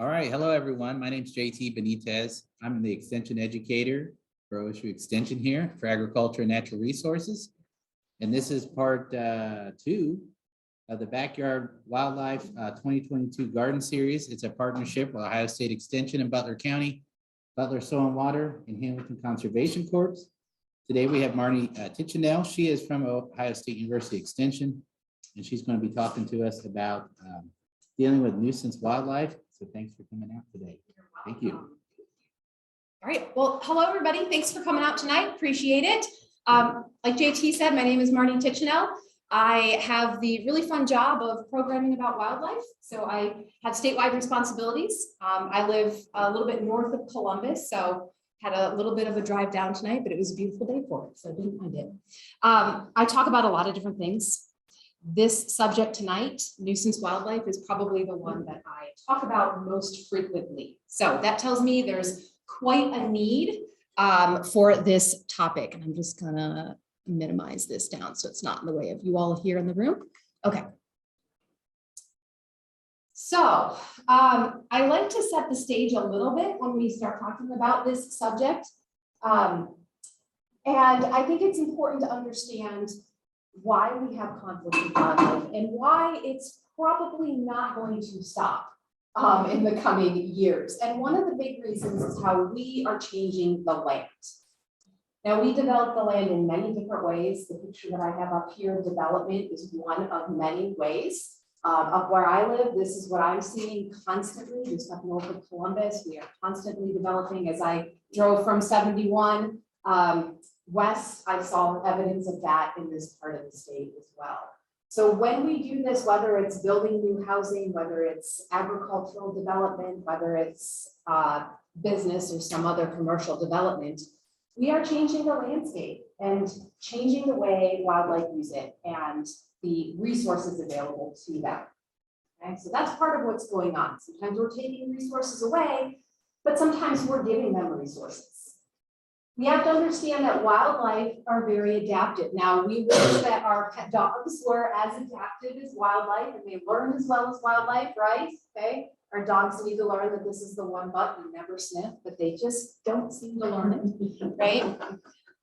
All right, hello everyone. My name is JT Benitez. I'm the extension educator for OSU Extension here for Agriculture and Natural Resources. And this is part 2 of the Backyard Wildlife 2022 Garden Series. It's a partnership with Ohio State Extension in Butler County, Butler Soil and Water, and Hamilton Conservation Corp. Today we have Marnie Tichenel. She is from Ohio State University Extension, and she's going to be talking to us about dealing with nuisance wildlife. So thanks for coming out today. Thank you. All right. Well, hello, everybody. Thanks for coming out tonight. Appreciate it. Like JT said, my name is Marnie Tichenel. I have the really fun job of programming about wildlife. So I have statewide responsibilities. I live a little bit north of Columbus, so had a little bit of a drive down tonight, but it was a beautiful day for it, so I didn't mind it. I talk about a lot of different things. This subject tonight, nuisance wildlife, is probably the one that I talk about most frequently. So that tells me there's quite a need for this topic. And I'm just gonna minimize this down so it's not in the way of you all here in the room. Okay. So I like to set the stage a little bit when we start talking about this subject. And I think it's important to understand why we have conflict with wildlife and why it's probably not going to stop in the coming years. And one of the big reasons is how we are changing the land. Now, we develop the land in many different ways. The picture that I have up here, development, is one of many ways. Up where I live, this is what I'm seeing constantly. Just up north of Columbus, we are constantly developing. As I drove from 71 west, I saw evidence of that in this part of the state as well. So when we do this, whether it's building new housing, whether it's agricultural development, whether it's business or some other commercial development, we are changing the landscape and changing the way wildlife use it and the resources available to them. Okay, so that's part of what's going on. Sometimes we're taking resources away, but sometimes we're giving them resources. We have to understand that wildlife are very adaptive. Now, we wish that our pet dogs were as adaptive as wildlife and they learn as well as wildlife, right? Okay. Our dogs need to learn that this is the one button you never sniff, but they just don't seem to learn it, right?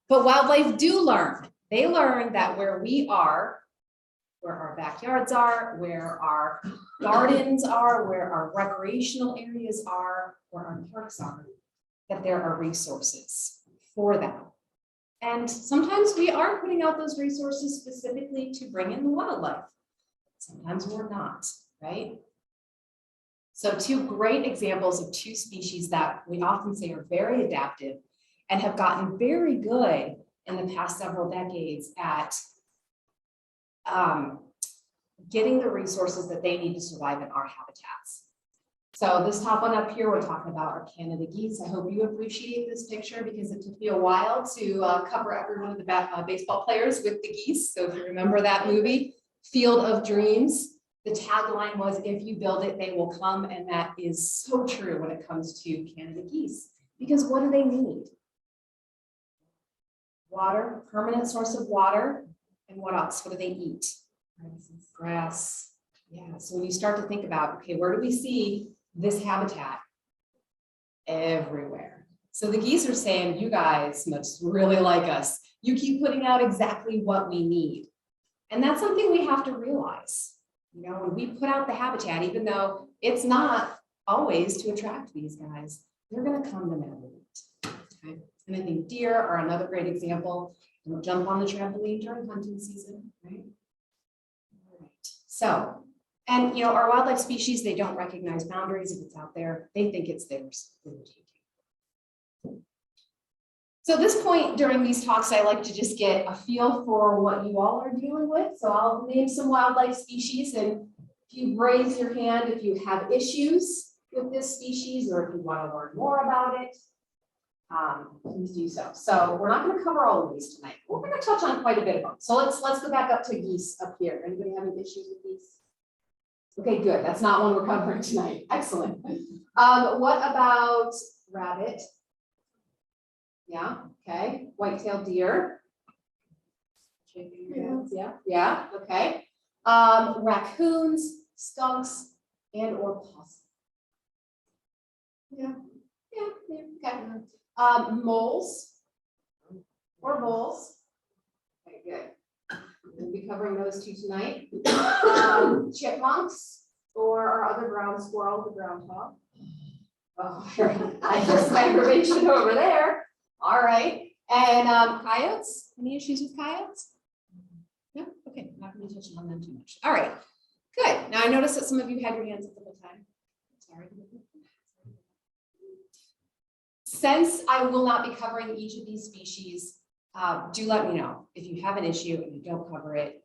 But wildlife do learn. They learn that where we are, where our backyards are, where our gardens are, where our recreational areas are, where our parks are, that there are resources for them. And sometimes we are putting out those resources specifically to bring in the wildlife. Sometimes we're not, right? So two great examples of two species that we often say are very adaptive and have gotten very good in the past several decades at getting the resources that they need to survive in our habitats. So this top one up here, we're talking about our Canada geese. I hope you appreciate this picture because it took me a while to cover every one of the baseball players with the geese. So if you remember that movie, Field of Dreams, the tagline was, if you build it, they will come. And that is so true when it comes to Canada geese, because what do they need? Water, permanent source of water. And what else? What do they eat? Grass. Yeah, so when you start to think about, okay, where do we see this habitat? Everywhere. So the geese are saying, you guys must really like us. You keep putting out exactly what we need. And that's something we have to realize. You know, when we put out the habitat, even though it's not always to attract these guys, they're going to come no matter what. Okay. And I think deer are another great example. Don't jump on the trampoline during hunting season, right? All right. So, and you know, our wildlife species, they don't recognize boundaries. If it's out there, they think it's theirs. So at this point during these talks, I like to just get a feel for what you all are dealing with. So I'll name some wildlife species, and if you raise your hand if you have issues with this species or if you want to learn more about it, please do so. So we're not going to cover all of these tonight. We're going to touch on quite a bit of them. So let's go back up to geese up here. Anybody having issues with geese? Okay, good. That's not one we're covering tonight. Excellent. What about rabbit? Yeah, okay. White-tailed deer. Shaking your hands. Yeah, okay. Raccoons, skunks, and or possum. Yeah, okay. Moles or voles. Okay, good. We'll be covering those two tonight. Chipmunks or our other ground squirrel, the groundhog. Oh, I just my aggravation over there. All right. And coyotes. Any issues with coyotes? No? Okay, not gonna be touching on them too much. All right, good. Now I noticed that some of you had your hands up the whole time. Sorry. Since I will not be covering each of these species, do let me know. If you have an issue and you don't cover it,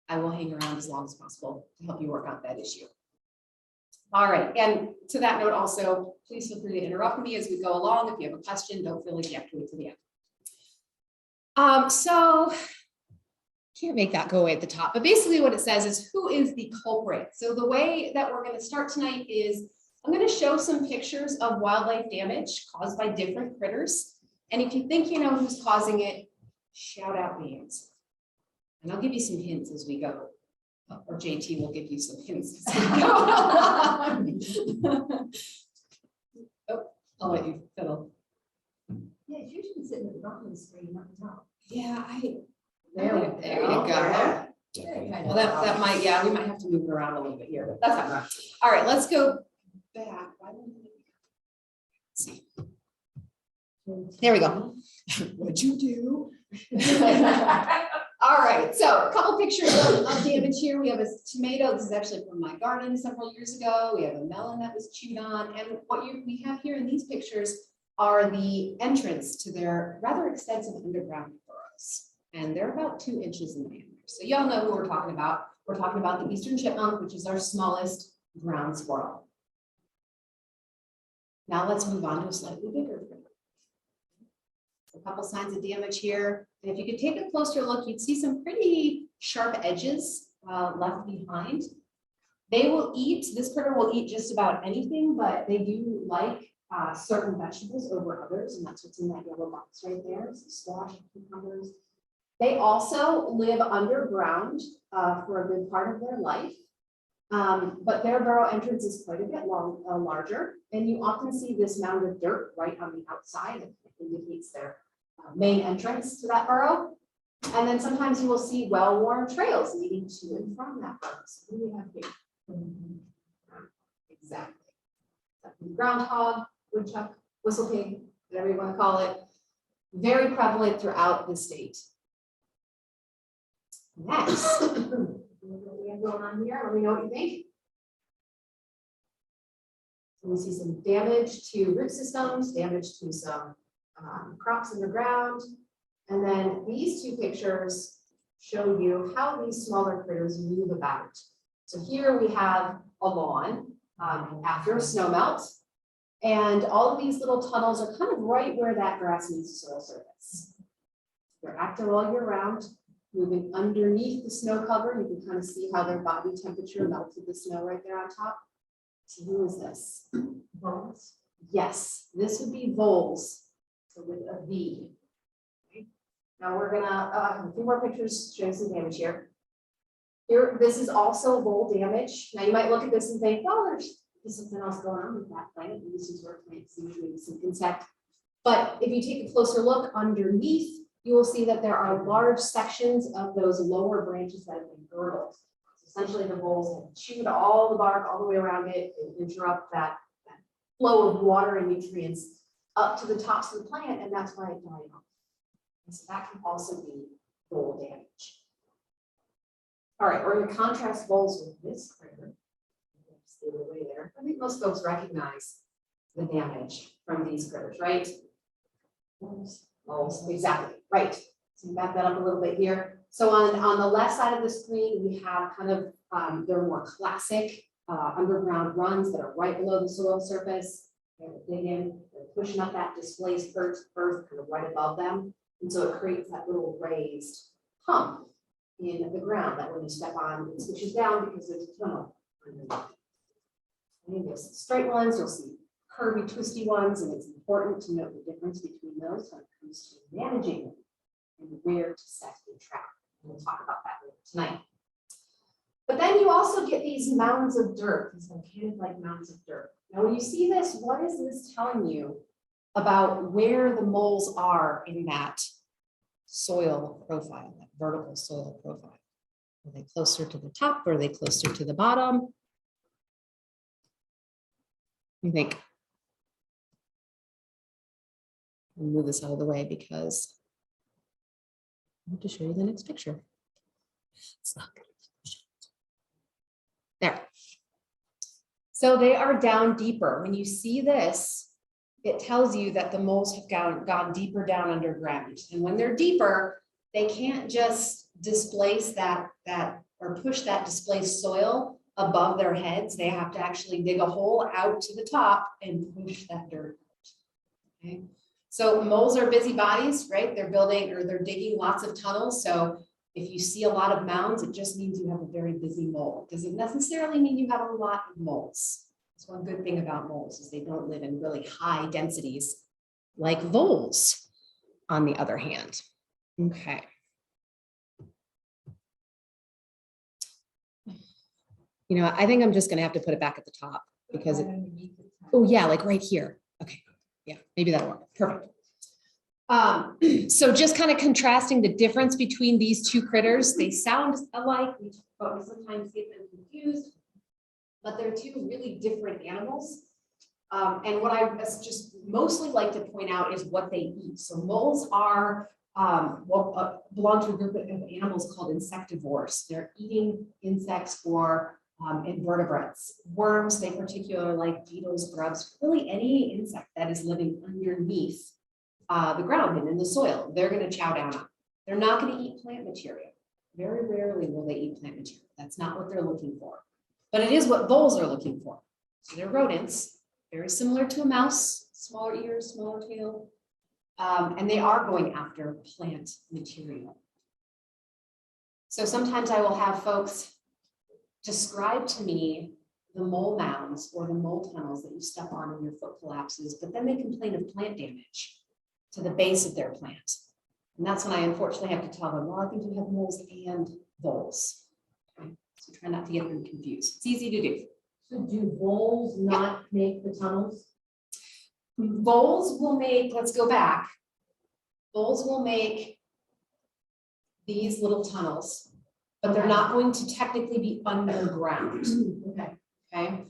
I will hang around as long as possible to help you work out that issue. All right, and to that note also, please feel free to interrupt me as we go along. If you have a question, don't feel like you have to wait to the end. So can't make that go away at the top, but basically what it says is who is the culprit? So the way that we're going to start tonight is I'm going to show some pictures of wildlife damage caused by different critters. And if you think you know who's causing it, shout out names. And I'll give you some hints as we go. Or JT will give you some hints as we go. Oh, I'll let you fiddle. Yeah, it's usually sitting at the bottom of the screen, not the top. Yeah, There you go. Yeah. Well, that might, yeah, we might have to move it around a little bit here, but that's fine. All right, let's go back. Let's see. There we go. What'd you do? All right, so a couple pictures of damage here. We have a tomato. This is actually from my garden several years ago. We have a melon that was chewed on. And what we have here in these pictures are the entrance to their rather extensive underground burrows. And they're about 2 inches in diameter. So y'all know who we're talking about. We're talking about the eastern chipmunk, which is our smallest ground squirrel. Now let's move on to a slightly bigger critter. A couple signs of damage here. And if you could take a closer look, you'd see some pretty sharp edges left behind. They will eat, this critter will eat just about anything, but they do like certain vegetables over others, and that's what's in that yellow box right there. Some squash, cucumbers. They also live underground for a good part of their life, but their burrow entrance is quite a bit larger, and you often see this mound of dirt right on the outside that indicates their main entrance to that burrow. And then sometimes you will see well-worn trails leading to and from that burrow. So what do we have here? Exactly. Groundhog, woodchuck, whistlepig, whatever you want to call it. Very prevalent throughout the state. Next, what we have going on here, let me know what you think. So we see some damage to root systems, damage to some crops underground. And then these two pictures show you how these smaller critters move about. So here we have a lawn after a snow melt. And all of these little tunnels are kind of right where that grass meets soil surface. They're active all year round, moving underneath the snow cover. You can kind of see how their body temperature melted the snow right there on top. So who is this? Voles? Yes, this would be voles, so with a V. Okay. Now we're gonna a few more pictures showing some damage here. Here, this is also vole damage. Now you might look at this and think, oh, there's something else going on with that plant. This is where plants usually some insect. But if you take a closer look underneath, you will see that there are large sections of those lower branches that have been girdled. So essentially, the voles have chewed all the bark all the way around it and interrupt that flow of water and nutrients up to the tops of the plant, and that's why it died off. And so that can also be vole damage. All right, we're going to contrast voles with this critter. Stay away there. I think most folks recognize the damage from these critters, right? Voles, exactly, right. So back that up a little bit here. So on the left side of the screen, we have kind of their more classic underground runs that are right below the soil surface. They're digging, they're pushing up that displaced earth kind of right above them. And so it creates that little raised hump in the ground that when you step on, it switches down because there's a tunnel underneath. And you'll see straight ones, you'll see curvy, twisty ones, and it's important to note the difference between those when it comes to managing them and where to set a trap. And we'll talk about that later tonight. But then you also get these mounds of dirt, these volcanic-like mounds of dirt. Now, when you see this, what is this telling you about where the moles are in that soil profile, that vertical soil profile? Are they closer to the top or are they closer to the bottom? You think? I'll move this out of the way because I want to show you the next picture. It's not good. There. So they are down deeper. When you see this, it tells you that the moles have gone deeper down underground. And when they're deeper, they can't just displace that or push that displaced soil above their heads. They have to actually dig a hole out to the top and push that dirt out. Okay. So moles are busy bodies, right? They're building or they're digging lots of tunnels. So if you see a lot of mounds, it just means you have a very busy mole. It doesn't necessarily mean you have a lot of moles. That's one good thing about moles is they don't live in really high densities like voles, on the other hand. Okay. You know, I think I'm just gonna have to put it back at the top because oh yeah, like right here. Okay, yeah, maybe that'll work. Perfect. So just kind of contrasting the difference between these two critters. They sound alike, but we sometimes get them confused, but they're two really different animals. And what I just mostly like to point out is what they eat. So moles are belong to a group of animals called insectivores. They're eating insects or invertebrates, worms. They particularly like beetles, grubs, really any insect that is living underneath the ground and in the soil. They're going to chow down on. They're not going to eat plant material. Very rarely will they eat plant material. That's not what they're looking for. But it is what voles are looking for. So they're rodents, very similar to a mouse, smaller ears, smaller tail, and they are going after plant material. So sometimes I will have folks describe to me the mole mounds or the mole tunnels that you step on when your foot collapses, but then they complain of plant damage to the base of their plant. And that's when I unfortunately have to tell them, well, I think you have moles and voles. Okay? So try not to get them confused. It's easy to do. So do voles not make the tunnels? Voles will make, let's go back. Voles will make these little tunnels, but they're not going to technically be underground. Okay. Okay.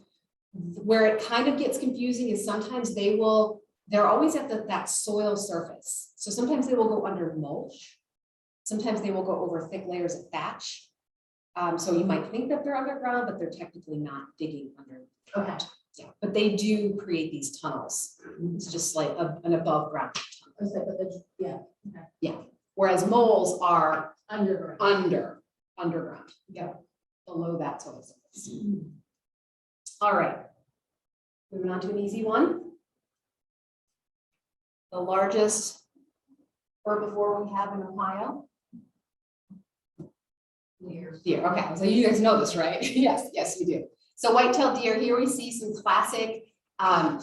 Where it kind of gets confusing is sometimes they're always at that soil surface. So sometimes they will go under mulch. Sometimes they will go over thick layers of thatch. So you might think that they're underground, but they're technically not digging under. Okay. Yeah, but they do create these tunnels. It's just like an above ground tunnel. Yeah. Okay. Yeah. Whereas moles are Underground. underground. Yeah. Below that soil surface. All right. Moving on to an easy one. The largest herbivore we have in Ohio. Deer. Okay, so you guys know this, right? Yes, you do. So white-tailed deer, here we see some classic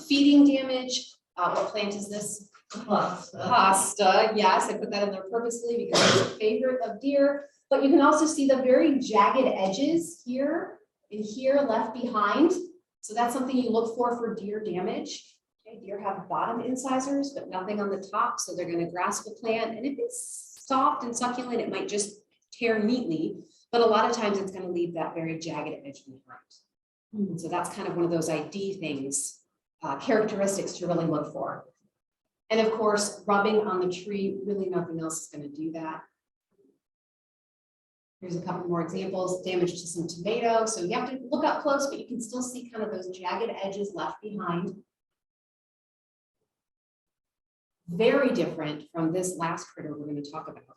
feeding damage. What plant is this? Hosta. Yes, I put that in there purposely because it's a favorite of deer. But you can also see the very jagged edges here and here left behind. So that's something you look for deer damage. Okay, deer have bottom incisors, but nothing on the top. So they're going to grasp a plant. And if it's soft and succulent, it might just tear neatly. But a lot of times it's going to leave that very jagged edge behind. So that's kind of one of those ID things, characteristics to really look for. And of course, rubbing on the tree, really nothing else is going to do that. Here's a couple more examples, damage to some tomato. So you have to look up close, but you can still see kind of those jagged edges left behind. Very different from this last critter we're going to talk about.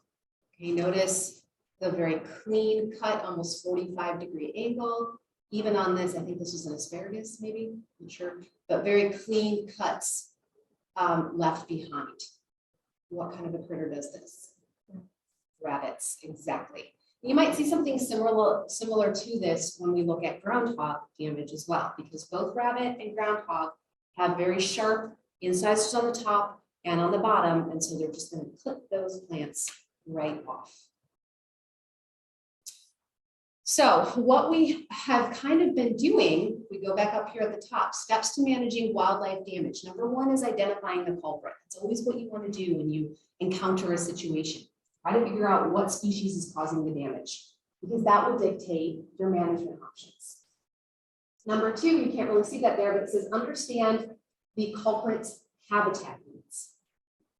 Okay, notice the very clean cut, almost 45-degree angle. Even on this, I think this was an asparagus, maybe, I'm not sure, but very clean cuts left behind. What kind of a critter does this? Rabbits, exactly. You might see something similar to this when we look at groundhog damage as well, because both rabbit and groundhog have very sharp incisors on the top and on the bottom, and so they're just going to clip those plants right off. So what we have kind of been doing, we go back up here at the top, steps to managing wildlife damage. Number one is identifying the culprit. It's always what you want to do when you encounter a situation. Try to figure out what species is causing the damage, because that will dictate your management options. Number two, you can't really see that there, but it says understand the culprit's habitat needs.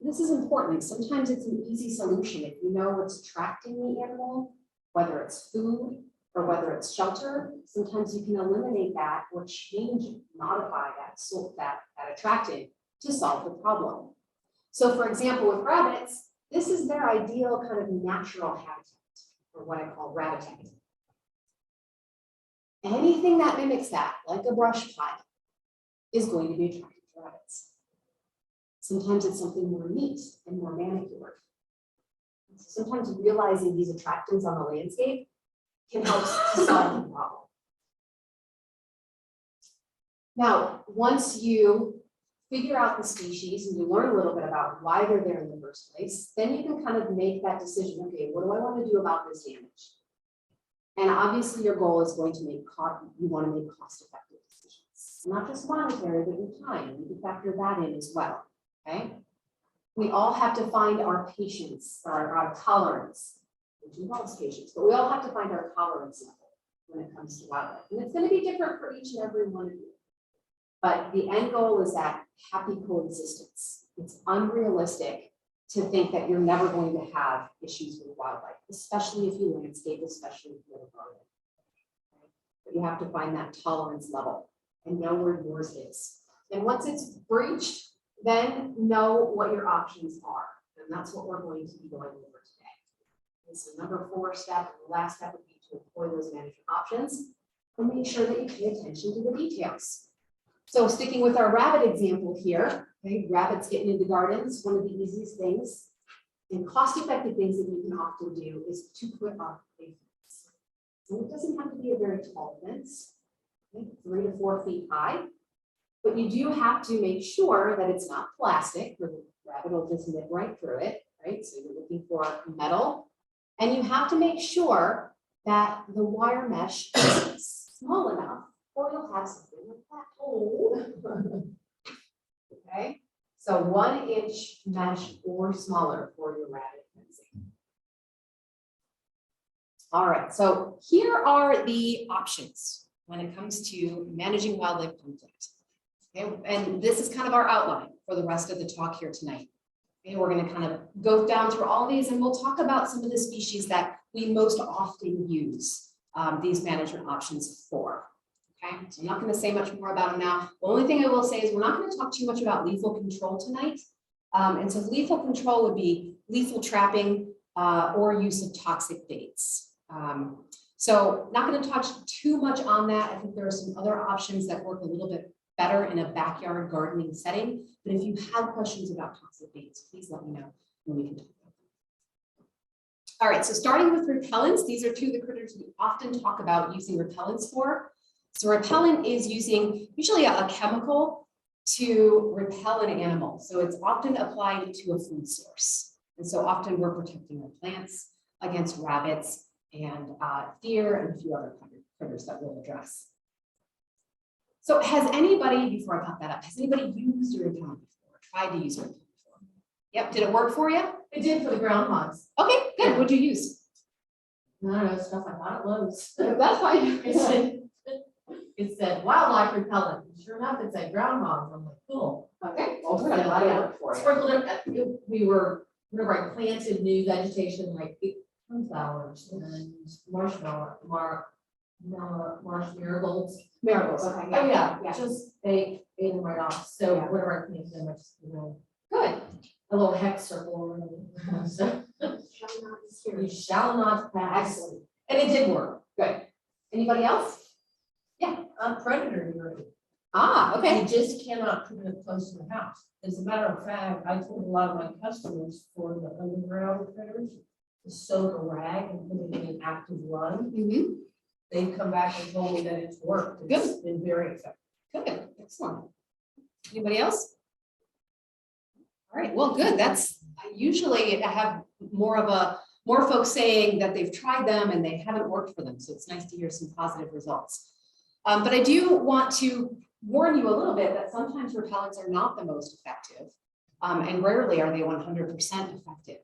This is important. Sometimes it's an easy solution if you know what's attracting the animal, whether it's food or whether it's shelter. Sometimes you can eliminate that or change it, modify that attractant to solve the problem. So for example, with rabbits, this is their ideal kind of natural habitat, or what I call rabitat. Anything that mimics that, like a brush pile, is going to be attractive to rabbits. Sometimes it's something more neat and more manicured. Sometimes realizing these attractants on the landscape can help to solve the problem. Now, once you figure out the species and you learn a little bit about why they're there in the first place, then you can kind of make that decision, okay, what do I want to do about this damage? And obviously your goal is going to make you want to make cost-effective decisions. Not just monetary, but your time. You can factor that in as well, okay? We all have to find our patience, our tolerance, which involves patience, but we all have to find our tolerance level when it comes to wildlife. And it's going to be different for each and every one of you. But the end goal is that happy coexistence. It's unrealistic to think that you're never going to have issues with wildlife, especially if you landscape, especially if you have a garden. But you have to find that tolerance level and know where yours is. And once it's breached, then know what your options are. And that's what we're going to be going over today. And so number 4 step, and the last step would be to employ those management options and make sure that you pay attention to the details. So sticking with our rabbit example here, okay, rabbits getting into gardens, one of the easiest things and cost-effective things that you can often do is to put up a fence. And it doesn't have to be a very tall fence, okay, 3 to 4 feet high. But you do have to make sure that it's not plastic, or the rabbit will just nip right through it, right? So you're looking for metal. And you have to make sure that the wire mesh is small enough, or you'll have something like that old. Okay, so 1-inch mesh or smaller for your rabbit fencing. All right, so here are the options when it comes to managing wildlife conflict. Okay, and this is kind of our outline for the rest of the talk here tonight. Okay, we're going to kind of go down through all these and we'll talk about some of the species that we most often use these management options for. Okay, so I'm not going to say much more about them now. The only thing I will say is we're not going to talk too much about lethal control tonight. And so lethal control would be lethal trapping or use of toxic baits. So not going to touch too much on that. I think there are some other options that work a little bit better in a backyard gardening setting. But if you have questions about toxic baits, please let me know and we can talk about them. All right, so starting with repellents, these are two of the critters we often talk about using repellents for. So repellent is using usually a chemical to repel an animal. So it's often applied to a food source. And so often we're protecting our plants against rabbits and deer and a few other critters that we'll address. So has anybody, before I pop that up, has anybody used a repellent before, tried to use a repellent before? Yep, did it work for you? It did for the groundhogs. Okay, good, what'd you use? I don't know, stuff I bought at Lowe's. That's fine. It said wildlife repellent. Sure enough, it said groundhogs. I'm like, cool. Okay, well, we're gonna let it work for you. Sprinkled it. We were, whenever I planted new vegetation like sunflowers and marshmallow, marsh marigolds. Marigolds, okay. Oh yeah, Yeah. just they ate them right off. So Yeah. whenever I planted them, I just Good. a little hex circle around them. So you shall not pass. Excellent. And it did work. Good. Anybody else? Predator urine. Ah, okay. You just cannot put it close to the house. As a matter of fact, I told a lot of my customers for the underground critters to soak a rag and put it in an active run. Mm-hmm. They've come back and told me that it's worked. It's been very effective. Good. Excellent. Anybody else? All right. Well, good. That's usually I have more of a more folks saying that they've tried them and they haven't worked for them. So it's nice to hear some positive results. But I do want to warn you a little bit that sometimes repellents are not the most effective, and rarely are they 100% effective.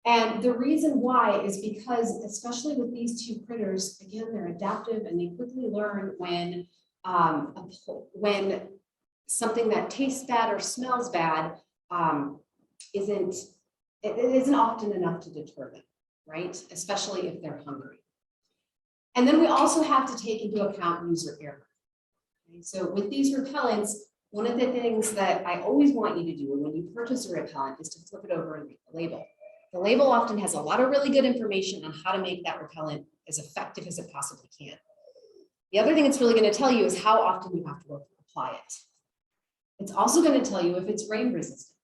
And the reason why is because, especially with these two critters, again, they're adaptive and they quickly learn when something that tastes bad or smells bad isn't often enough to deter them, right? Especially if they're hungry. And then we also have to take into account user error. Okay? So with these repellents, one of the things that I always want you to do when you purchase a repellent is to flip it over and read the label. The label often has a lot of really good information on how to make that repellent as effective as it possibly can. The other thing it's really going to tell you is how often you have to apply it. It's also going to tell you if it's rain resistant.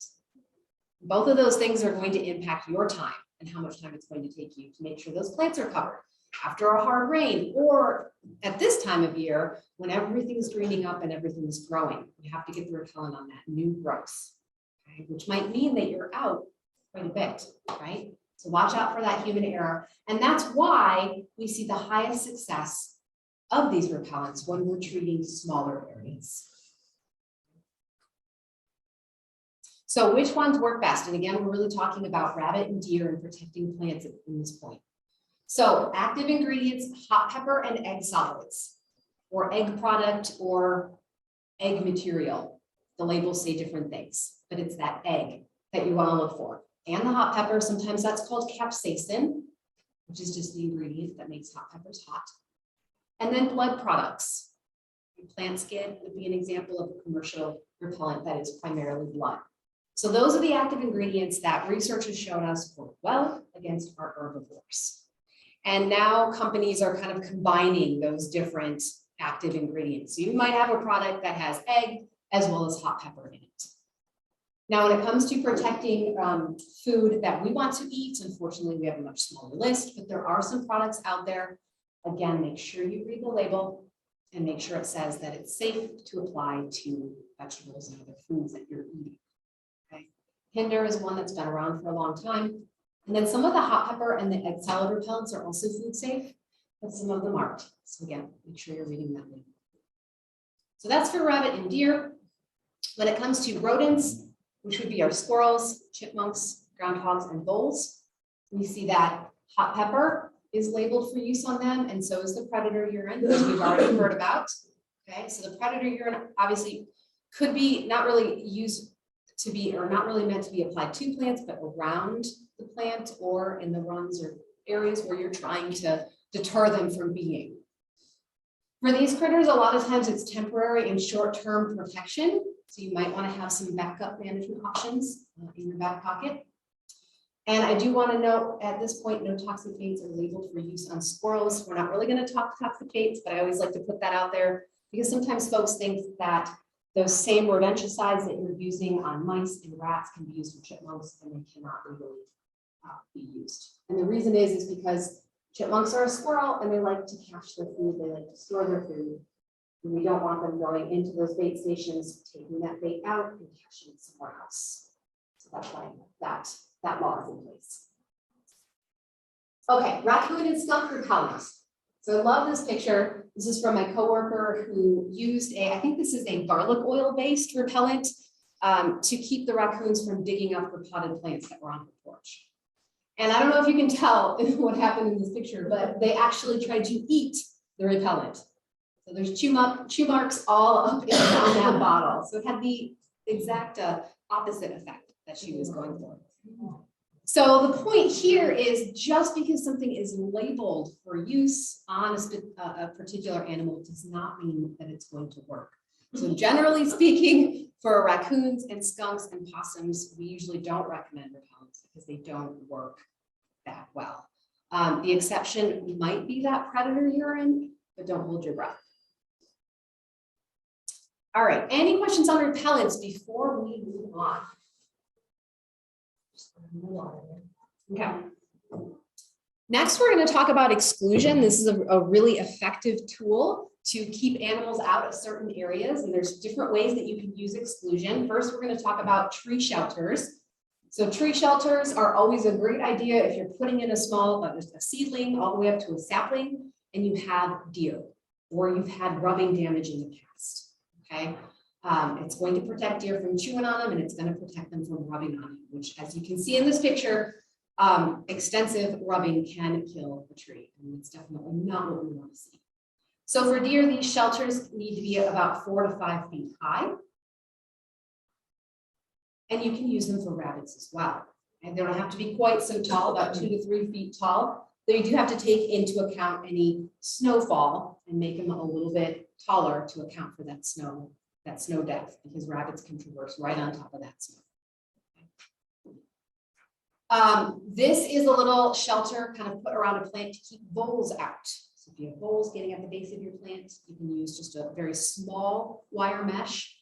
Both of those things are going to impact your time and how much time it's going to take you to make sure those plants are covered after a hard rain, or at this time of year when everything's greening up and everything's growing. You have to get the repellent on that new growth, okay? Which might mean that you're out quite a bit, right? So watch out for that human error. And that's why we see the highest success of these repellents when we're treating smaller areas. So which ones work best? And again, we're really talking about rabbit and deer and protecting plants at this point. So active ingredients, hot pepper and egg solids, or egg product or egg material. The labels say different things, but it's that egg that you want to look for. And the hot pepper, sometimes that's called capsaicin, which is just the ingredient that makes hot peppers hot. And then blood products. Plant skin would be an example of a commercial repellent that is primarily blood. So those are the active ingredients that research has shown us work well against our herbivores. And now companies are kind of combining those different active ingredients. So you might have a product that has egg as well as hot pepper in it. Now, when it comes to protecting food that we want to eat, unfortunately, we have a much smaller list, but there are some products out there. Again, make sure you read the label and make sure it says that it's safe to apply to vegetables and other foods that you're eating. Okay. Hinder is one that's been around for a long time. And then some of the hot pepper and the egg salad repellents are also food safe, but some of them aren't. So again, make sure you're reading that label. So that's for rabbit and deer. When it comes to rodents, which would be our squirrels, chipmunks, groundhogs, and voles, we see that hot pepper is labeled for use on them, and so is the predator urine, which we've already heard about. Okay, so the predator urine obviously could be not really used to be, or not really meant to be applied to plants, but around the plant or in the runs or areas where you're trying to deter them from being. For these critters, a lot of times it's temporary and short-term protection. So you might want to have some backup management options in your back pocket. And I do want to note at this point, no toxic baits are labeled for use on squirrels. We're not really going to talk toxic baits, but I always like to put that out there because sometimes folks think that those same rodenticides that you're using on mice and rats can be used for chipmunks, and they cannot legally be used. And the reason is because chipmunks are a squirrel and they like to cache their food, they like to store their food. And we don't want them going into those bait stations, taking that bait out and caching it somewhere else. So that's why that law is in place. Okay, raccoon and skunk repellents. So I love this picture. This is from my coworker who used I think this is a garlic oil-based repellent to keep the raccoons from digging up her potted plants that were on her porch. And I don't know if you can tell what happened in this picture, but they actually tried to eat the repellent. So there's chew marks all up and down that bottle. So it had the exact opposite effect that she was going for. So the point here is just because something is labeled for use on a particular animal does not mean that it's going to work. So generally speaking, for raccoons and skunks and possums, we usually don't recommend repellents because they don't work that well. The exception might be that predator urine, but don't hold your breath. All right, any questions on repellents before we move on? Okay. Next, we're going to talk about exclusion. This is a really effective tool to keep animals out of certain areas, and there's different ways that you can use exclusion. First, we're going to talk about tree shelters. So tree shelters are always a great idea if you're putting in a small, a seedling all the way up to a sapling and you have deer or you've had rubbing damage in the past, okay? It's going to protect deer from chewing on them and it's going to protect them from rubbing on them, which as you can see in this picture, extensive rubbing can kill a tree. And it's definitely not what we want to see. So for deer, these shelters need to be about 4 to 5 feet high. And you can use them for rabbits as well. And they don't have to be quite so tall, about 2 to 3 feet tall. Though you do have to take into account any snowfall and make them a little bit taller to account for that snow depth, because rabbits can traverse right on top of that snow. This is a little shelter kind of put around a plant to keep voles out. So if you have voles getting at the base of your plant, you can use just a very small wire mesh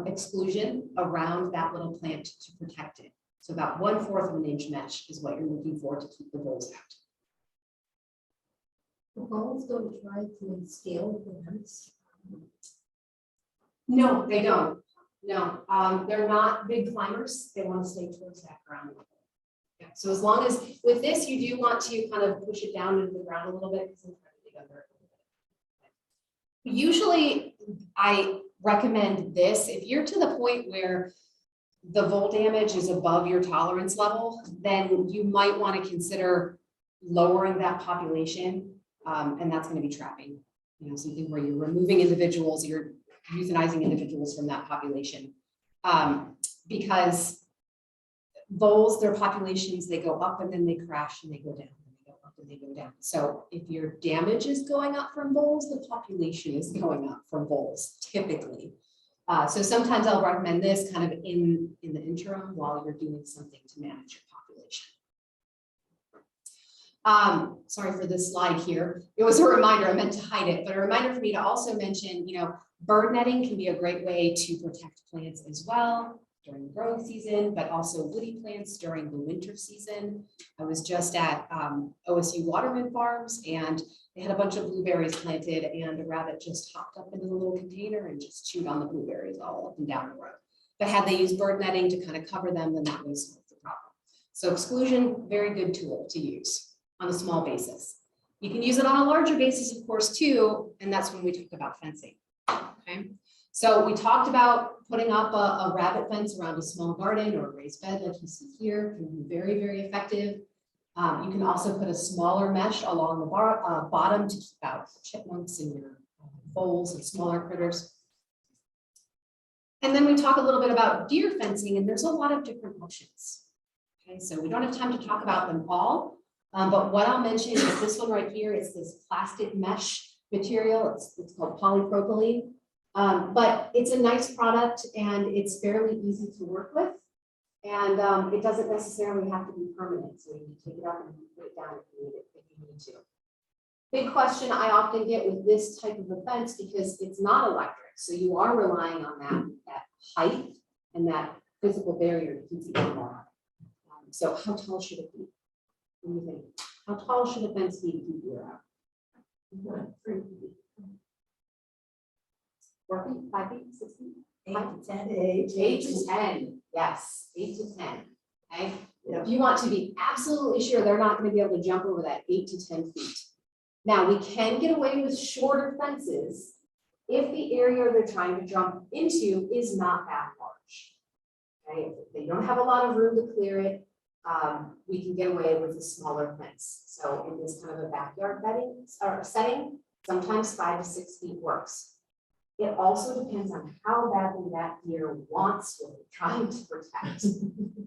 exclusion around that little plant to protect it. So about 1/4 of an inch mesh is what you're looking for to keep the voles out. The voles don't try to scale the fence. No, they don't. No, they're not big climbers. They want to stay towards that ground level. Yeah. So as long as with this, you do want to kind of push it down into the ground a little bit because it's trying to dig under it a little bit. Usually, I recommend this if you're to the point where the vole damage is above your tolerance level, then you might want to consider lowering that population, and that's going to be trapping. You know, something where you're removing individuals, you're euthanizing individuals from that population, because voles, their populations, they go up and then they crash and they go down, and they go up and they go down. So if your damage is going up from voles, the population is going up from voles typically. So sometimes I'll recommend this kind of in the interim while you're doing something to manage your population. Sorry for this slide here. It was a reminder, I meant to hide it, but a reminder for me to also mention, you know, bird netting can be a great way to protect plants as well during the growing season, but also woody plants during the winter season. I was just at OSU Waterman Farms and they had a bunch of blueberries planted and a rabbit just hopped up into the little container and just chewed on the blueberries all up and down the road. But had they used bird netting to kind of cover them, then that was the problem. So exclusion, very good tool to use on a small basis. You can use it on a larger basis, of course, too, and that's when we talk about fencing. Okay, so we talked about putting up a rabbit fence around a small garden or a raised bed like you see here. Can be very, very effective. You can also put a smaller mesh along the bottom to keep out chipmunks and your voles and smaller critters. And then we talk a little bit about deer fencing, and there's a lot of different options. Okay, so we don't have time to talk about them all, but what I'll mention is this one right here. It's this plastic mesh material. It's called polypropylene. But it's a nice product and it's fairly easy to work with. And it doesn't necessarily have to be permanent. So you can take it up and put it down if you need to. Big question I often get with this type of a fence, because it's not electric. So you are relying on that height and that physical barrier to keep the animal out. So how tall should it be? What do you think? How tall should a fence be to keep deer out? 3 feet. 4 feet, 5 feet, 6 feet? 8 to 10. 8 to 10, yes, 8 to 10, okay? If you want to be absolutely sure they're not going to be able to jump over that 8 to 10 feet. Now, we can get away with shorter fences if the area they're trying to jump into is not that large, okay? If they don't have a lot of room to clear it, we can get away with a smaller fence. So in this kind of a backyard setting, sometimes 5 to 6 feet works. It also depends on how badly that deer wants what they're trying to protect,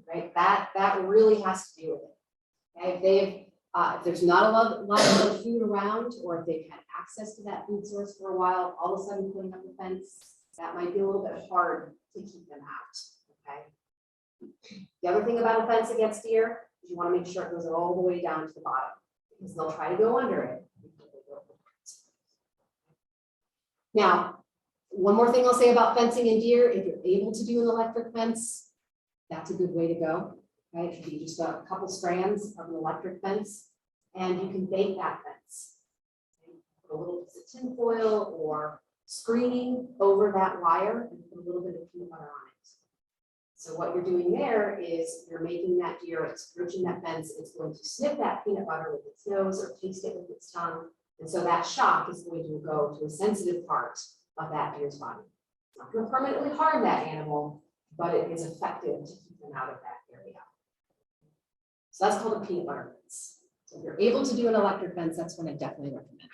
right? That really has to do with it. Okay? If there's not a lot of food around, or if they've had access to that food source for a while, all of a sudden putting up a fence, that might be a little bit hard to keep them out, okay? The other thing about a fence against deer is you want to make sure it goes all the way down to the bottom, because they'll try to go under it. Now, one more thing I'll say about fencing and deer, if you're able to do an electric fence, that's a good way to go, right? It should be just a couple strands of an electric fence, and you can bake that fence. Okay? Put a little piece of tin foil or screening over that wire and put a little bit of peanut butter on it. So what you're doing there is you're making that deer, it's approaching that fence, it's going to sniff that peanut butter with its nose or taste it with its tongue. And so that shock is going to go to a sensitive part of that deer's body. It's not going to permanently harm that animal, but it is effective to keep them out of that area. So that's called a peanut butter fence. So if you're able to do an electric fence, that's what I definitely recommend.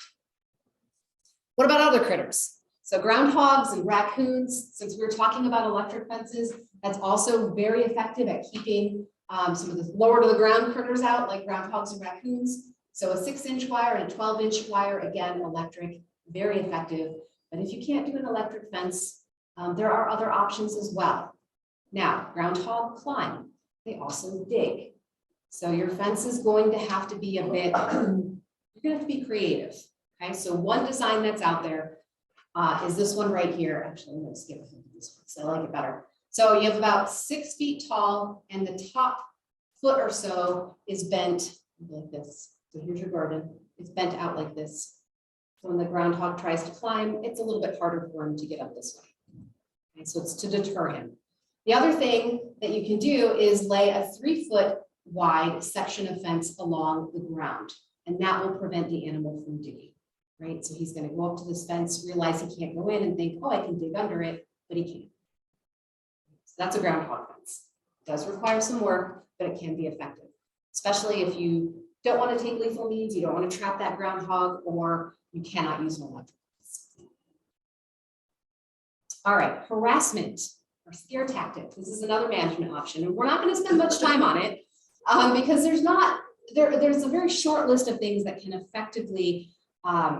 What about other critters? So groundhogs and raccoons, since we were talking about electric fences, that's also very effective at keeping some of the lower to the ground critters out, like groundhogs and raccoons. So a 6-inch wire and a 12-inch wire, again, electric, very effective. But if you can't do an electric fence, there are other options as well. Now, groundhog climb, they also dig. So your fence is going to have to be a bit, you're gonna have to be creative. Okay, so one design that's out there is this one right here. Actually, I'm gonna skip this one because I like it better. So you have about 6 feet tall and the top foot or so is bent like this. So here's your garden. It's bent out like this. So when the groundhog tries to climb, it's a little bit harder for him to get up this way. Okay, so it's to deter him. The other thing that you can do is lay a 3-foot wide section of fence along the ground, and that will prevent the animal from digging, right? So he's going to go up to this fence, realize he can't go in and think, oh, I can dig under it, but he can't. So that's a groundhog fence. It does require some work, but it can be effective, especially if you don't want to take lethal means, you don't want to trap that groundhog, or you cannot use an electric fence. All right, harassment or scare tactics. This is another management option, and we're not going to spend much time on it because there's a very short list of things that can effectively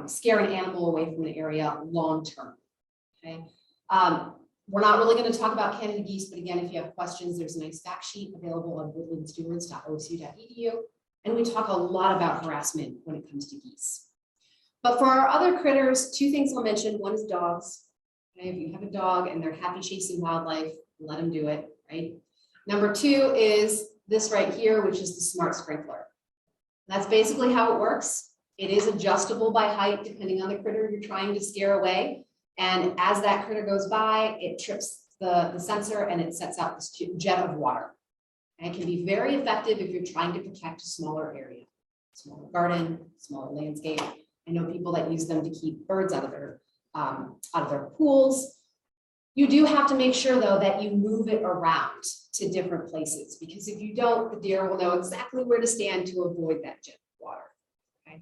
scare an animal away from an area long term. Okay, we're not really going to talk about Canada geese, but again, if you have questions, there's a nice fact sheet available on woodlandstewards.osu.edu, and we talk a lot about harassment when it comes to geese. But for our other critters, 2 things I'll mention. One is dogs. Okay, if you have a dog and they're happy chasing wildlife, let them do it, right? Number 2 is this right here, which is the smart sprinkler. That's basically how it works. It is adjustable by height, depending on the critter you're trying to scare away. And as that critter goes by, it trips the sensor and it sets out this jet of water. And it can be very effective if you're trying to protect a smaller area, smaller garden, smaller landscape. I know people that use them to keep birds out of their pools. You do have to make sure though that you move it around to different places, because if you don't, the deer will know exactly where to stand to avoid that jet of water. Okay.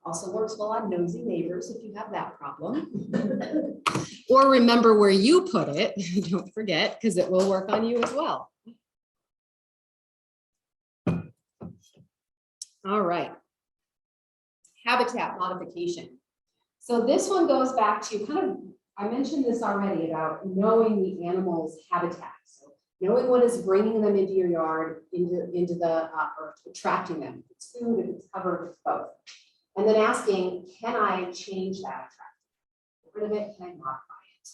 Also works well on nosy neighbors if you have that problem. Or remember where you put it, don't forget, because it will work on you as well. All right. Habitat modification. So this one goes back to kind of, I mentioned this already about knowing the animal's habitat. So knowing what is bringing them into your yard, into the, or attracting them. If it's food, if it's cover, if it's both. And then asking, can I change that attraction? Get rid of it, can I modify it?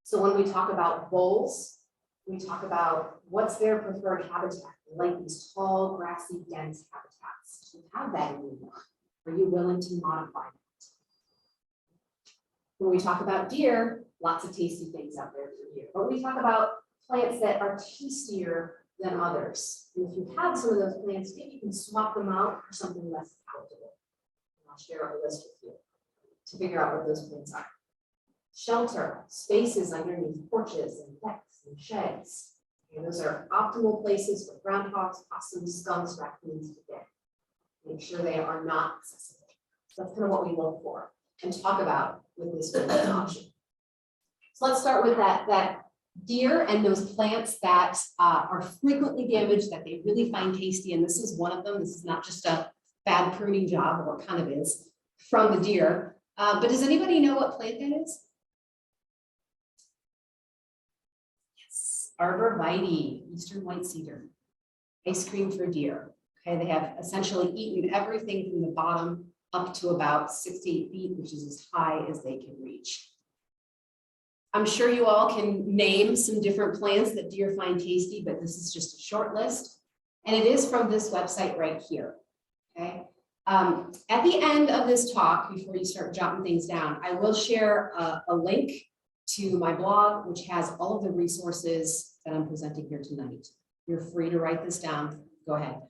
So when we talk about voles, we talk about what's their preferred habitat. They like these tall, grassy, dense habitats. Do you have that in your yard? Are you willing to modify that? When we talk about deer, lots of tasty things out there for deer. But we talk about plants that are tastier than others. And if you have some of those plants, maybe you can swap them out for something less palatable. And I'll share a list with you to figure out what those plants are. Shelter, spaces underneath porches and decks and sheds. Okay, those are optimal places for groundhogs, possums, skunks, raccoons to get. Make sure they are not accessible. So that's kind of what we look for and talk about with this option. So let's start with that deer and those plants that are frequently damaged that they really find tasty. And this is one of them. This is not just a bad pruning job, or it kind of is, from the deer. But does anybody know what plant that is? Yes, arborvitae, eastern white cedar, ice cream for deer. Okay, they have essentially eaten everything from the bottom up to about 6 to 8 feet, which is as high as they can reach. I'm sure you all can name some different plants that deer find tasty, but this is just a short list. And it is from this website right here. Okay. At the end of this talk, before you start jotting things down, I will share a link to my blog, which has all of the resources that I'm presenting here tonight. You're free to write this down, go ahead.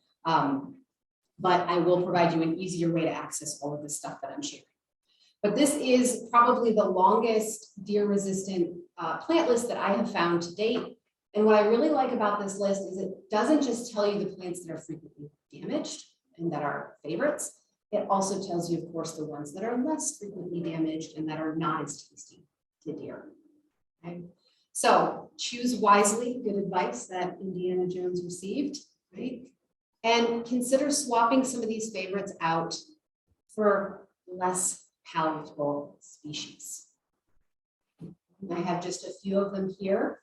But I will provide you an easier way to access all of the stuff that I'm sharing. But this is probably the longest deer-resistant plant list that I have found to date. And what I really like about this list is it doesn't just tell you the plants that are frequently damaged and that are favorites. It also tells you, of course, the ones that are less frequently damaged and that are not as tasty to deer. Okay? So choose wisely, good advice that Indiana Jones received, right? And consider swapping some of these favorites out for less palatable species. I have just a few of them here.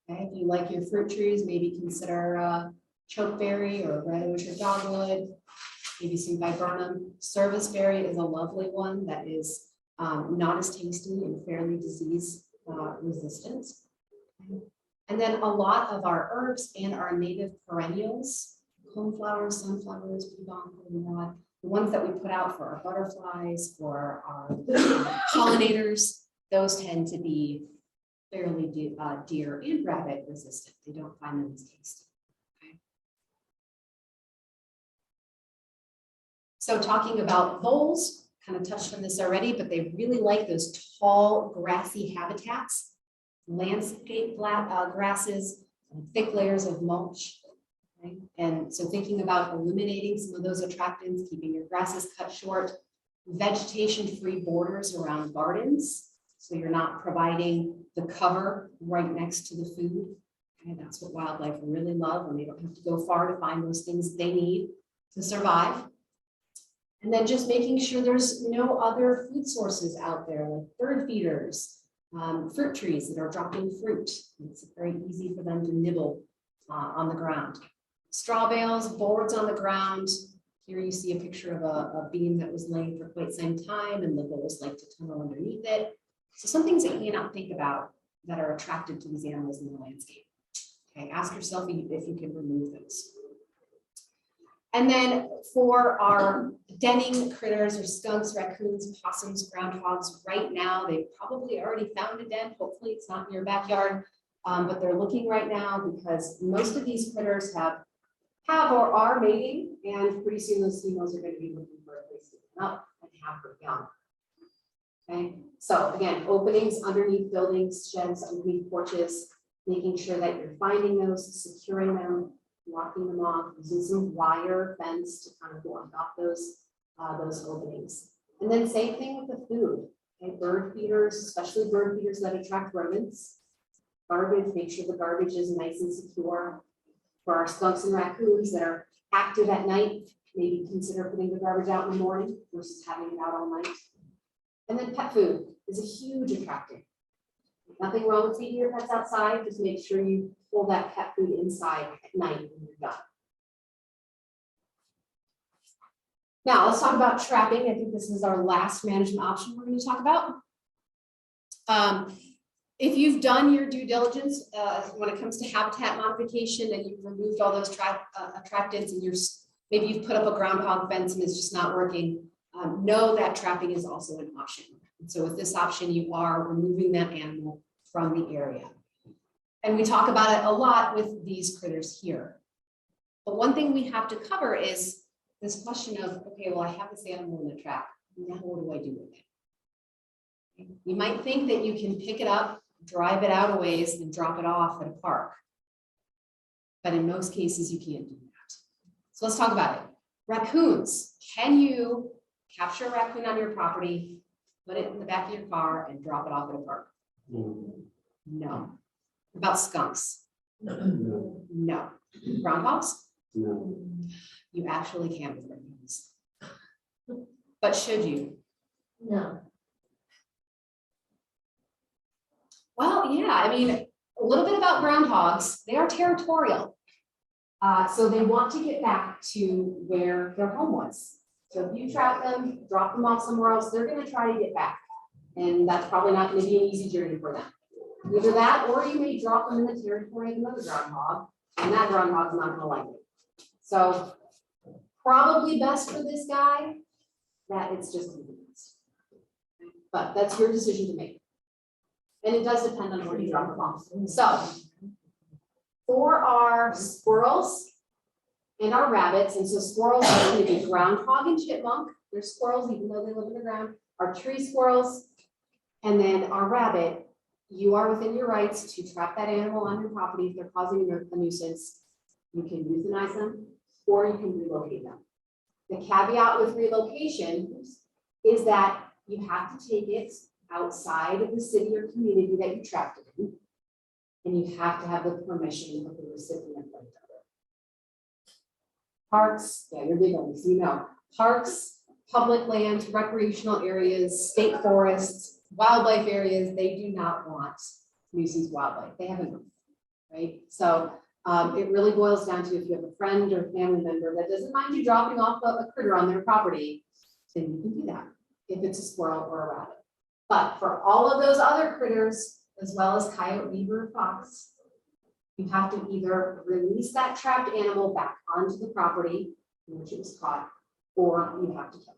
Okay, if you like your fruit trees, maybe consider chokeberry or red orchard dogwood, maybe some viburnum. Serviceberry is a lovely one that is not as tasty and fairly disease resistant. And then a lot of our herbs and our native perennials, coneflowers, sunflowers, peabon, the ones that we put out for our butterflies, for our pollinators, those tend to be fairly deer and rabbit resistant. They don't find them as tasty. Okay. So talking about voles, kind of touched on this already, but they really like those tall grassy habitats, landscape grasses, thick layers of mulch. Okay. And so thinking about eliminating some of those attractants, keeping your grasses cut short, vegetation-free borders around gardens. So you're not providing the cover right next to the food. Okay, that's what wildlife really love, and they don't have to go far to find those things they need to survive. And then just making sure there's no other food sources out there, like bird feeders, fruit trees that are dropping fruit. It's very easy for them to nibble on the ground. Straw bales, boards on the ground. Here you see a picture of a beam that was laying for quite some time, and the voles like to tunnel underneath it. So some things that you may not think about that are attractive to these animals in the landscape. Okay, ask yourself if you can remove those. And then for our denning critters or skunks, raccoons, possums, groundhogs, right now, they've probably already found a den. Hopefully it's not in your backyard, but they're looking right now because most of these critters have or are mating, and pretty soon those females are going to be looking for a place to come up and have her young. Okay, so again, openings underneath buildings, sheds, underneath porches, making sure that you're finding those, securing them, locking them off, using some wire fence to kind of block off those openings. And then same thing with the food. Okay, bird feeders, especially bird feeders that attract rodents. Garbage, make sure the garbage is nice and secure. For our skunks and raccoons that are active at night, maybe consider putting the garbage out in the morning versus having it out all night. And then pet food is a huge attractant. Nothing wrong with feeding your pets outside, just make sure you pull that pet food inside at night when you're done. Now let's talk about trapping. I think this is our last management option we're going to talk about. If you've done your due diligence when it comes to habitat modification and you've removed all those attractants and maybe you've put up a groundhog fence and it's just not working, know that trapping is also an option. And so with this option, you are removing that animal from the area. And we talk about it a lot with these critters here. But one thing we have to cover is this question of, okay, well, I have this animal in the trap. Now what do I do with it? You might think that you can pick it up, drive it out a ways, and drop it off at a park. But in most cases, you can't do that. So let's talk about it. Raccoons. Can you capture a raccoon on your property, put it in the back of your car, and drop it off at a park? No. About skunks? No. Groundhogs? No. You actually can with raccoons. But should you? No. Well, yeah, I mean, a little bit about groundhogs. They are territorial. So they want to get back to where their home was. So if you trap them, drop them off somewhere else, they're going to try to get back. And that's probably not going to be an easy journey for them. Either that, or you may drop them in the territory of another groundhog, and that groundhog's not going to like it. So probably best for this guy that it's just convenience. But that's your decision to make. And it does depend on where you drop them off. So for our squirrels and our rabbits, and so squirrels are going to be groundhog and chipmunk. They're squirrels, even though they live in the ground. Our tree squirrels, and then our rabbit, you are within your rights to trap that animal on your property if they're causing a nuisance. You can euthanize them or you can relocate them. The caveat with relocation is that you have to take it outside of the city or community that you trapped it in, and you have to have the permission of the recipient. Parks, yeah, you're big on this, you know. Parks, public land, recreational areas, state forests, wildlife areas, they do not want nuisance wildlife. They have enough, right? So it really boils down to if you have a friend or family member that doesn't mind you dropping off a critter on their property, then you can do that if it's a squirrel or a rabbit. But for all of those other critters, as well as coyote, beaver, and fox, you have to either release that trapped animal back onto the property in which it was caught, or you have to kill it.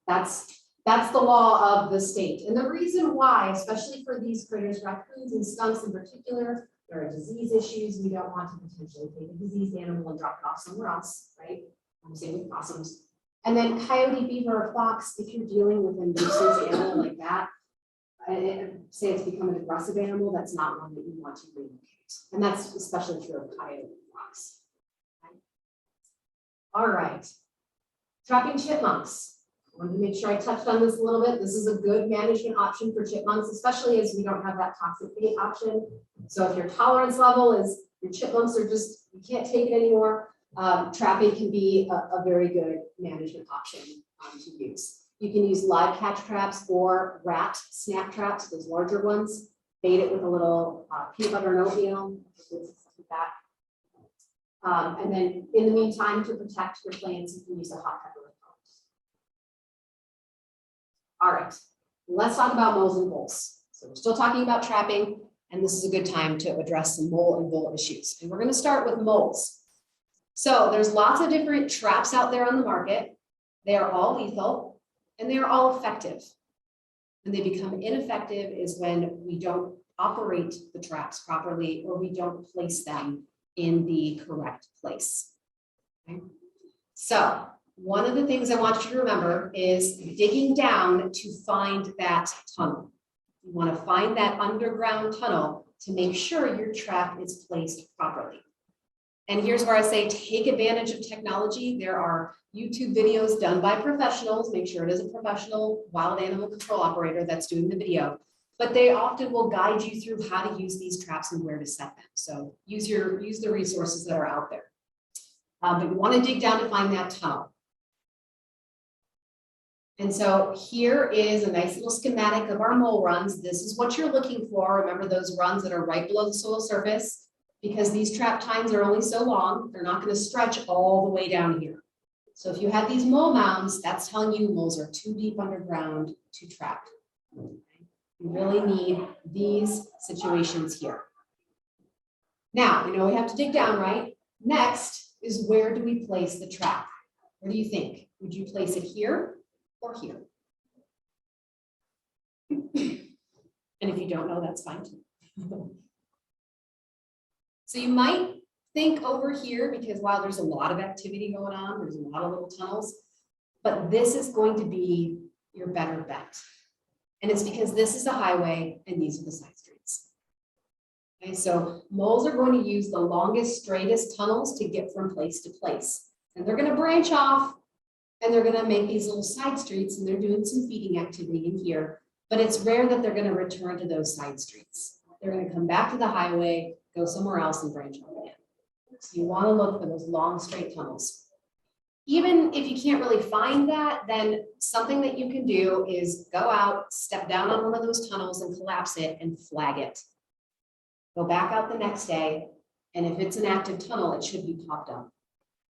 That's the law of the state. And the reason why, especially for these critters, raccoons and skunks in particular, there are disease issues. We don't want to potentially take a diseased animal and drop it off somewhere else, right? Same with possums. And then coyote, beaver, or fox, if you're dealing with a nuisance animal like that, say it's become an aggressive animal, that's not one that you want to relocate. And that's especially true of coyote and fox. Okay. All right, trapping chipmunks. I wanted to make sure I touched on this a little bit. This is a good management option for chipmunks, especially as we don't have that toxic bait option. So if your tolerance level is, your chipmunks are just, you can't take it anymore, trapping can be a very good management option to use. You can use live catch traps or rat snap traps, those larger ones. Bait it with a little peanut butter and oatmeal, like that. And then in the meantime, to protect your plants, you can use a hot pepper repellent. All right, let's talk about moles and voles. So we're still talking about trapping, and this is a good time to address some mole and vole issues. And we're going to start with moles. So there's lots of different traps out there on the market. They are all lethal and they are all effective. When they become ineffective is when we don't operate the traps properly or we don't place them in the correct place. Okay. So one of the things I want you to remember is digging down to find that tunnel. You want to find that underground tunnel to make sure your trap is placed properly. And here's where I say take advantage of technology. There are YouTube videos done by professionals. Make sure it is a professional wild animal control operator that's doing the video. But they often will guide you through how to use these traps and where to set them. So use the resources that are out there. But you want to dig down to find that tunnel. And so here is a nice little schematic of our mole runs. This is what you're looking for. Remember those runs that are right below the soil surface, because these trap tines are only so long. They're not going to stretch all the way down here. So if you have these mole mounds, that's telling you moles are too deep underground to trap. You really need these situations here. Now, we know we have to dig down, right? Next is where do we place the trap? Where do you think? Would you place it here or here? And if you don't know, that's fine too. So you might think over here, because while there's a lot of activity going on, there's a lot of little tunnels, but this is going to be your better bet. And it's because this is the highway and these are the side streets. Okay, so moles are going to use the longest, straightest tunnels to get from place to place. And they're going to branch off and they're going to make these little side streets, and they're doing some feeding activity in here, but it's rare that they're going to return to those side streets. They're going to come back to the highway, go somewhere else and branch off again. So you want to look for those long, straight tunnels. Even if you can't really find that, then something that you can do is go out, step down on one of those tunnels and collapse it and flag it. Go back out the next day, and if it's an active tunnel, it should be popped up.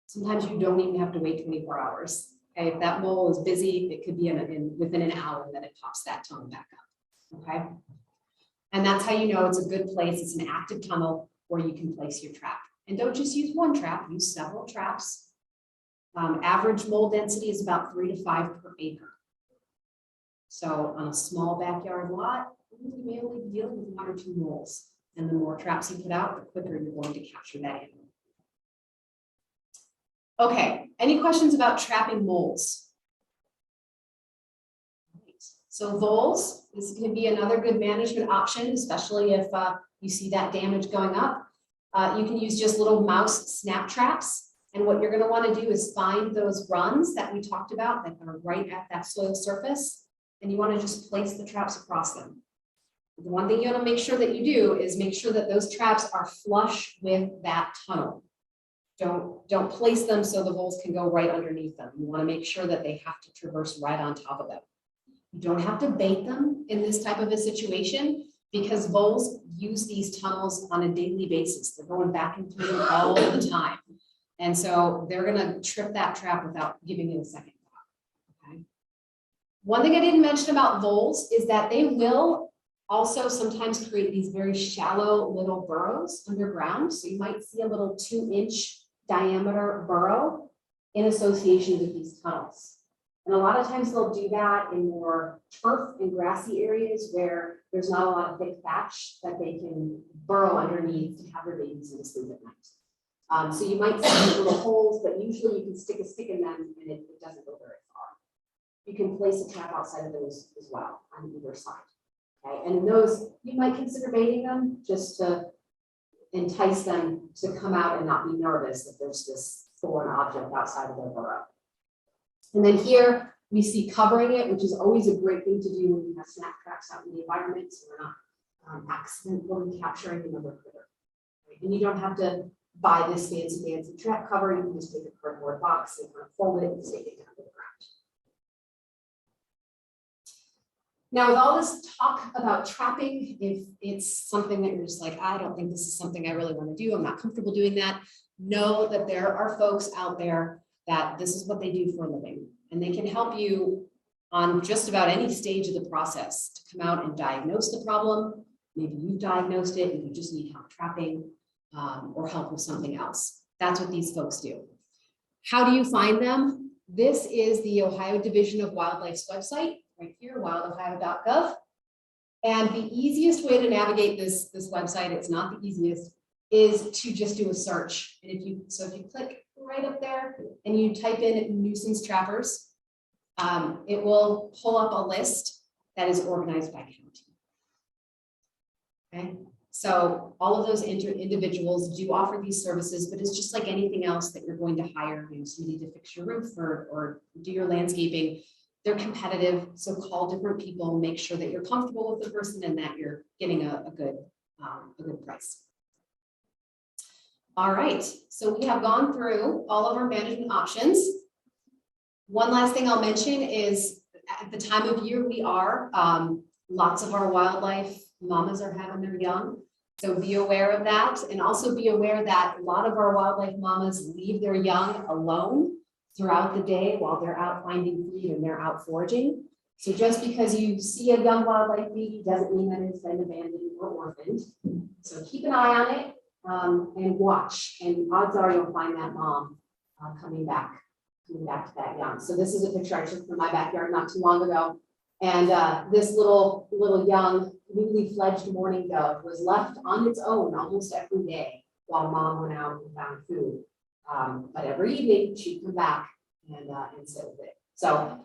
Sometimes you don't even have to wait 24 hours. Okay, if that mole is busy, it could be within an hour that it pops that tunnel back up. Okay. And that's how you know it's a good place. It's an active tunnel where you can place your trap. And don't just use one trap, use several traps. Average mole density is about 3 to 5 per acre. So on a small backyard lot, you may only be dealing with 1 or 2 moles. And the more traps you put out, the quicker you're going to capture that animal. Okay, any questions about trapping moles? So voles, this can be another good management option, especially if you see that damage going up. You can use just little mouse snap traps. And what you're going to want to do is find those runs that we talked about that are right at that soil surface. And you want to just place the traps across them. The one thing you want to make sure that you do is make sure that those traps are flush with that tunnel. Don't place them so the voles can go right underneath them. You want to make sure that they have to traverse right on top of them. You don't have to bait them in this type of a situation because voles use these tunnels on a daily basis. They're going back and through them all the time. And so they're going to trip that trap without giving it a second thought. Okay. One thing I didn't mention about voles is that they will also sometimes create these very shallow little burrows underground. So you might see a little 2-inch diameter burrow in association with these tunnels. And a lot of times they'll do that in more turf and grassy areas where there's not a lot of thick thatch that they can burrow underneath to have their babies in sleep at night. So you might see little holes, but usually you can stick a stick in them and it doesn't go very far. You can place a trap outside of those as well on either side. Okay, and those, you might consider baiting them just to entice them to come out and not be nervous that there's this foreign object outside of their burrow. And then here we see covering it, which is always a great thing to do when you have snap traps out in the environment, so we're not accidentally capturing another critter. Right? And you don't have to buy this fancy trap cover. You can just take a cardboard box and kind of fold it and stick it down to the ground. Now, with all this talk about trapping, if it's something that you're just like, I don't think this is something I really want to do, I'm not comfortable doing that, know that there are folks out there that this is what they do for a living, and they can help you on just about any stage of the process to come out and diagnose the problem. Maybe you've diagnosed it and you just need help trapping or help with something else. That's what these folks do. How do you find them? This is the Ohio Division of Wildlife's website, right here, wildohio.gov. And the easiest way to navigate this website, it's not the easiest, is to just do a search. And if you click right up there and you type in nuisance trappers, it will pull up a list that is organized by county. Okay, so all of those individuals do offer these services, but it's just like anything else that you're going to hire, somebody to fix your roof or do your landscaping. They're competitive, so call different people, make sure that you're comfortable with the person and that you're getting a good price. All right, so we have gone through all of our management options. One last thing I'll mention is at the time of year we are, lots of our wildlife mamas are having their young. So be aware of that, and also be aware that a lot of our wildlife mamas leave their young alone throughout the day while they're out finding food and they're out foraging. So just because you see a young wildlife baby doesn't mean that it's been abandoned or orphaned. So keep an eye on it. And watch, and odds are you'll find that mom coming back to that young. So this is a picture I took from my backyard not too long ago, and this little young newly fledged mourning dove was left on its own almost every day while mom went out and found food. But every evening she'd come back and sit with it. So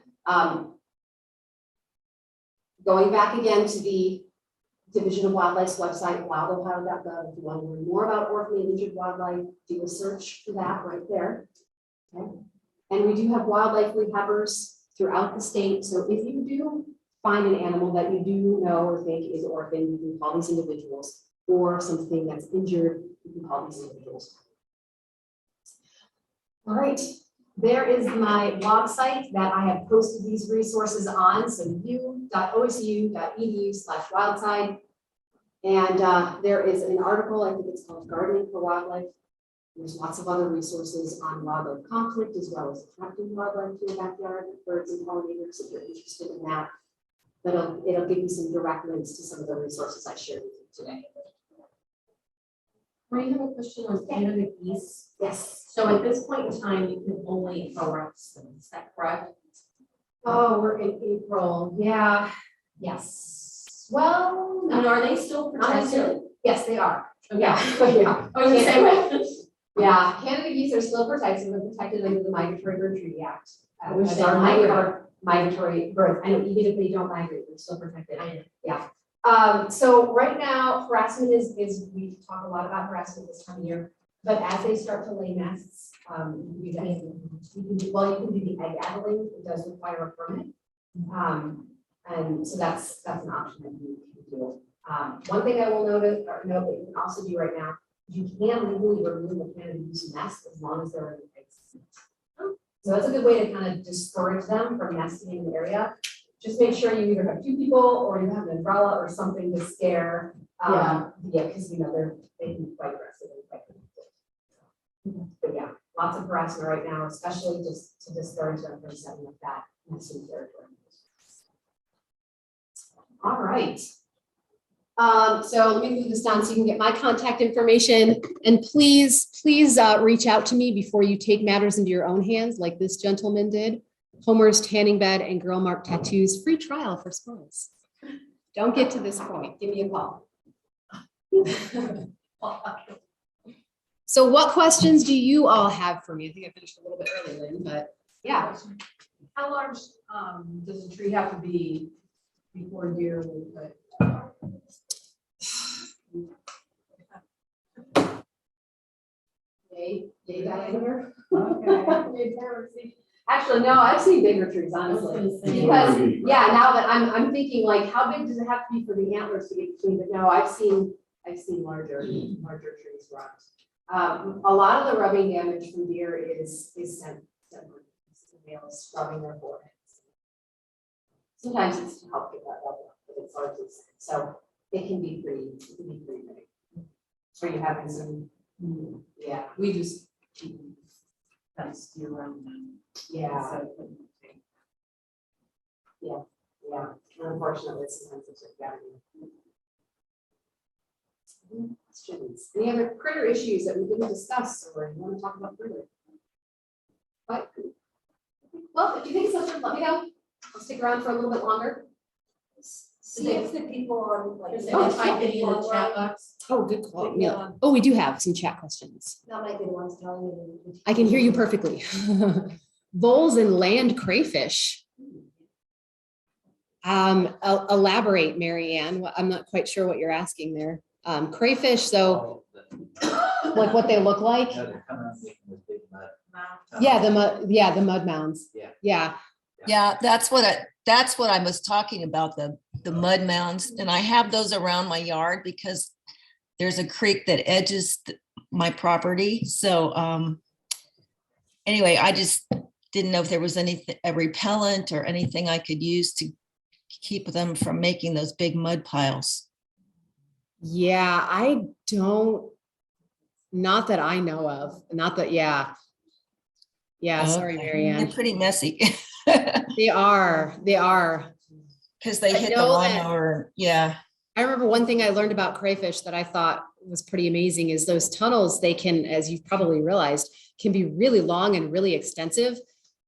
going back again to the Division of Wildlife's website, wildohio.gov. If you want to learn more about orphan and injured wildlife, do a search for that right there. Okay. And we do have wildlife rehabbers throughout the state. So if you do find an animal that you do know or think is orphaned, you can call these individuals, or something that's injured, you can call these individuals. All right. There is my blog site that I have posted these resources on. So u.osu.edu/wildside. And there is an article, I think it's called Gardening for Wildlife. There's lots of other resources on wildlife conflict, as well as attracting wildlife to your backyard, birds and pollinators, if you're interested in that. But it'll give you some direct links to some of the resources I shared with you today. I have a question on Canada geese. Yes. So at this point in time, you can only harass them. Is that correct? Oh, we're in April, yeah, yes. Well, And are they still not protected? necessarily. Yes, they are. Okay. Yeah, yeah. Oh, you say what? Yeah, Canada geese are still protected, they're protected under the Migratory Bird Treaty Act. Which But is they our are migratory birds, I know, even if they don't migrate, they're still protected. I Yeah. So right now, harassment is, we talk a lot about harassment this time of year, but as they start to lay nests, you can do, well, you can do the egg addling, it does require a permit. And so that's an option that you can do. One thing I will note that you can also do right now, you can legally remove a Canada goose nest as long as they're in the eggs. So that's a good way to kind of discourage them from nesting in the area. Just make sure you either have two people or you have an umbrella or something to scare. Yeah, because they can be quite aggressive and quite vindictive. But yeah, lots of harassment right now, especially just to discourage them from setting up that nesting territory. All right. So let me move this down so you can get my contact information, and please reach out to me before you take matters into your own hands like this gentleman did. Homer's Tanning Bed and Girl Mark Tattoos, free trial for squirrels. Don't get to this point, give me a call. So what questions do you all have for me? I think I finished a little bit early, Lynn, but yeah. How large does the tree have to be before deer will put? Yay diameter. Okay. Actually, no, I've seen bigger trees, honestly. Because, yeah, now that I'm thinking like, how big does it have to be for the antlers to get between? But no, I've seen larger trees rot. A lot of the rubbing damage from deer is scent. Males rubbing their foreheads. Sometimes it's to help get that level up, but it's largely scent. So it can be pretty big. So you having some, yeah, We just fence deer around them. yeah. So, Yeah, unfortunately, sometimes it's just gotta be. Any questions? Any other critter issues that we didn't discuss or you want to talk about further? But, well, if you think something, let me know. I'll stick around for a little bit longer. See if the people on like. Is there any type any in the chat box? Oh, good call. Yeah. Oh, we do have some chat questions. That might be the ones telling me. I can hear you perfectly. Voles and land crayfish. Elaborate, Mary Ann. I'm not quite sure what you're asking there. Crayfish, so like what they look like. Yeah, the mud mounds. Yeah. Yeah, that's what I was talking about, the mud mounds, and I have those around my yard because there's a creek that edges my property. So anyway, I just didn't know if there was anything, a repellent or anything I could use to keep them from making those big mud piles. Yeah, I don't, not that I know of, not that, yeah. Yeah, sorry, Okay. Mary They're Ann. pretty messy. They are. Because they I hit the know that- lawnmower. Yeah. I remember one thing I learned about crayfish that I thought was pretty amazing is those tunnels, they can, as you've probably realized, can be really long and really extensive.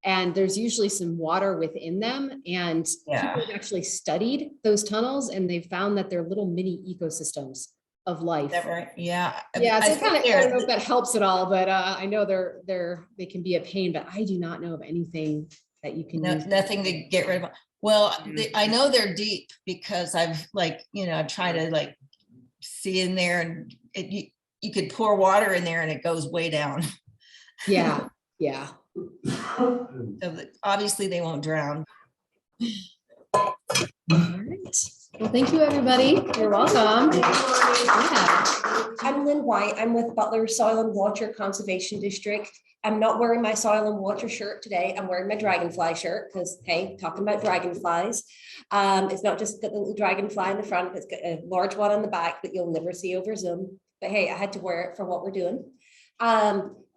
And there's usually some water within them. And Yeah. people have actually studied those tunnels and they found that they're little mini ecosystems of life. Is that right? Yeah. Yeah, so I I kind of, think I don't know if that helps at all, but I know they can be a pain, but I do not know of anything that you can use. nothing to get rid of. Well, Mm-hmm. I know they're deep because I've I've tried to see in there, and you could pour water in there and it goes way down. Yeah. So obviously they won't drown. All right. Well, thank you, everybody. You're welcome. Yeah. I'm Lynn White. I'm with Butler Soil and Water Conservation District. I'm not wearing my soil and water shirt today. I'm wearing my dragonfly shirt because, hey, talking about dragonflies. It's not just got the little dragonfly in the front, it's got a large one on the back that you'll never see over Zoom. But hey, I had to wear it for what we're doing.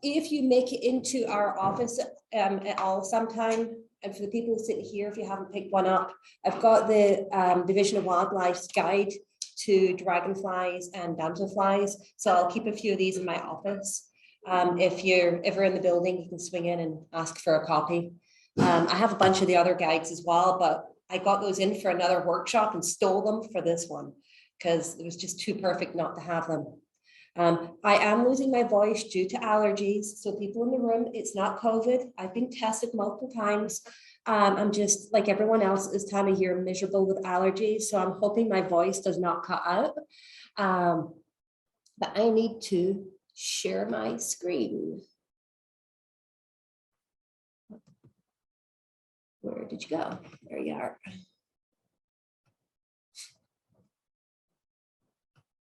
If you make it into our office at all sometime, and for the people who sit here, if you haven't picked one up, I've got the Division of Wildlife's guide to dragonflies and damselflies. So I'll keep a few of these in my office. If you're ever in the building, you can swing in and ask for a copy. I have a bunch of the other guides as well, but I got those in for another workshop and stole them for this one because it was just too perfect not to have them. I am losing my voice due to allergies. So people in the room, it's not COVID. I've been tested multiple times. I'm just like everyone else at this time of year, miserable with allergies. So I'm hoping my voice does not cut out. But I need to share my screen. Where did you go? There you are.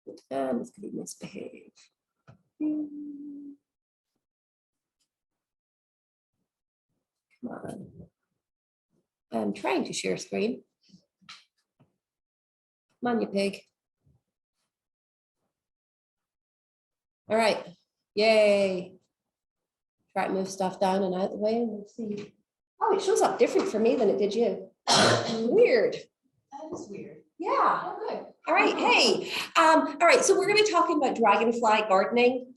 It's going to misbehave. Come on. I'm trying to share screen. Come on, you pig. All right. Yay. Try to move stuff down and out of the way and we'll see. Oh, it shows up different for me than it did you. Weird. That is weird. Yeah. Oh, good. All right. Hey. All right. So we're going to be talking about dragonfly gardening,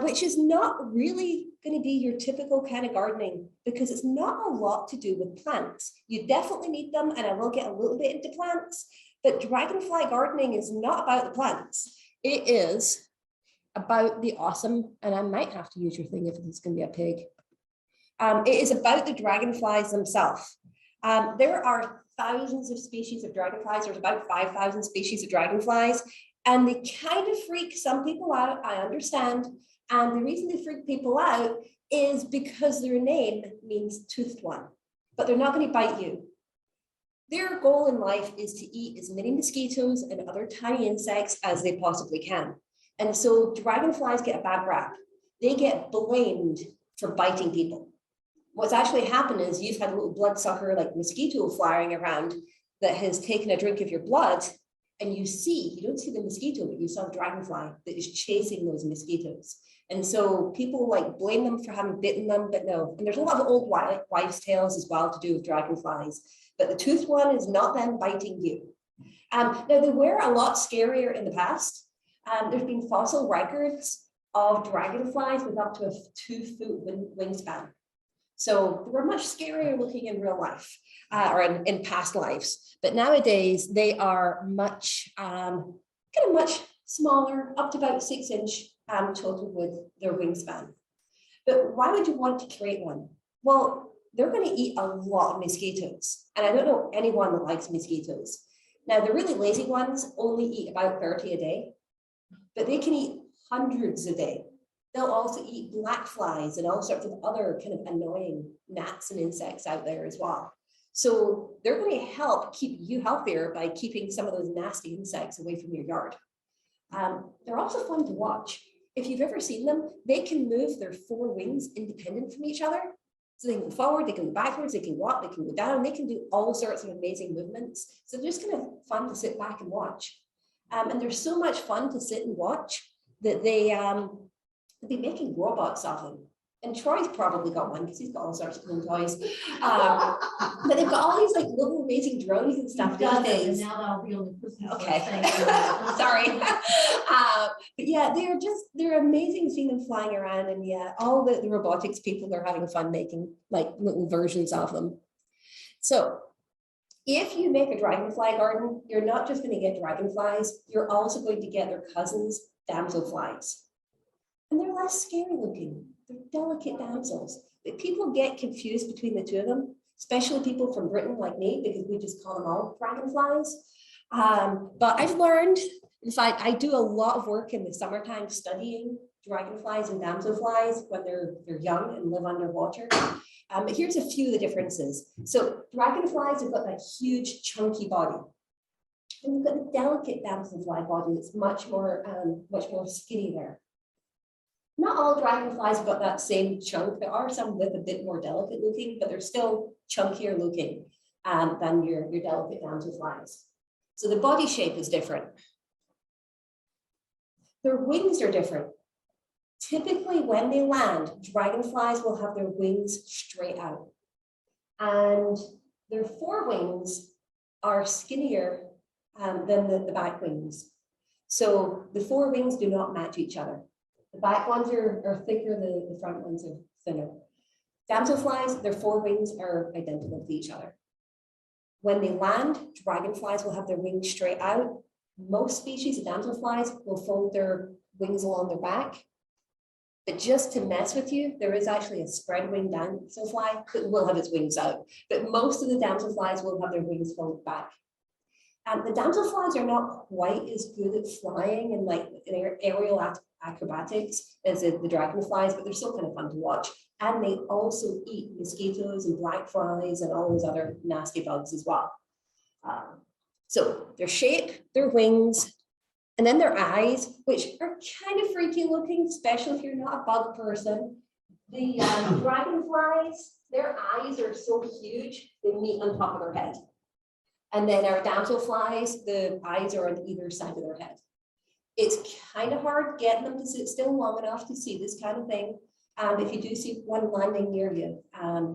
which is not really going to be your typical kind of gardening because it's not a lot to do with plants. You definitely need them, and I will get a little bit into plants, but dragonfly gardening is not about the plants. It is about the awesome, and I might have to use your thing if it's going to be a pig. It is about the dragonflies themselves. There are thousands of species of dragonflies. There's about 5,000 species of dragonflies, and they kind of freak some people out, I understand. And the reason they freak people out is because their name means toothed one, but they're not going to bite you. Their goal in life is to eat as many mosquitoes and other tiny insects as they possibly can. And so dragonflies get a bad rap. They get blamed for biting people. What's actually happened is you've had a little bloodsucker like mosquito flying around that has taken a drink of your blood, and you don't see the mosquito, but you saw a dragonfly that is chasing those mosquitoes. And so people like blame them for having bitten them, but no. And there's a lot of old wives' tales as well to do with dragonflies, but the toothed one is not them biting you. Now they were a lot scarier in the past. There's been fossil records of dragonflies with up to a 2-foot wingspan. So they were much scarier looking in real life or in past lives. But nowadays they are much, much smaller, up to about 6-inch total with their wingspan. But why would you want to create one? Well, they're going to eat a lot of mosquitoes. And I don't know anyone that likes mosquitoes. Now, the really lazy ones only eat about 30 a day, but they can eat hundreds a day. They'll also eat black flies and all sorts of other kind of annoying gnats and insects out there as well. So they're going to help keep you healthier by keeping some of those nasty insects away from your yard. They're also fun to watch. If you've ever seen them, they can move their 4 wings independent from each other. So they can go forward, they can go backwards, they can walk, they can go down, they can do all sorts of amazing movements. So they're just kind of fun to sit back and watch. And they're so much fun to sit and watch that they'll be making robots of them. And Troy's probably got one because he's got all sorts of cool toys. But they've got all these like little amazing drones and stuff these days. Now that'll be on the Christmas list. Okay, sorry. But yeah, they're amazing seeing them flying around, and yeah, all the robotics people are having fun making like little versions of them. So if you make a dragonfly garden, you're not just going to get dragonflies, you're also going to get their cousins, damselflies. And they're less scary looking. They're delicate damsels. But people get confused between the two of them, especially people from Britain like me, because we just call them all dragonflies. But I've learned, in fact, I do a lot of work in the summertime studying dragonflies and damselflies when they're young and live underwater. But here's a few of the differences. So dragonflies have got that huge chunky body. And we've got the delicate damselfly body that's much more skinny there. Not all dragonflies have got that same chunk. There are some with a bit more delicate looking, but they're still chunkier looking than your delicate damselflies. So the body shape is different. Their wings are different. Typically when they land, dragonflies will have their wings straight out. And their forewings are skinnier than the back wings. So the forewings do not match each other. The back ones are thicker, the front ones are thinner. Damselflies, their forewings are identical to each other. When they land, dragonflies will have their wings straight out. Most species of damselflies will fold their wings along their back. But just to mess with you, there is actually a spread wing damselfly that will have its wings out. But most of the damselflies will have their wings folded back. And the damselflies are not quite as good at flying and like aerial acrobatics as the dragonflies, but they're still kind of fun to watch. And they also eat mosquitoes and black flies and all those other nasty bugs as well. So their shape, their wings, and then their eyes, which are kind of freaky looking, especially if you're not a bug person. The dragonflies, their eyes are so huge, they meet on top of their head. And then our damselflies, the eyes are on either side of their head. It's kind of hard getting them to sit still long enough to see this kind of thing. If you do see one landing near you,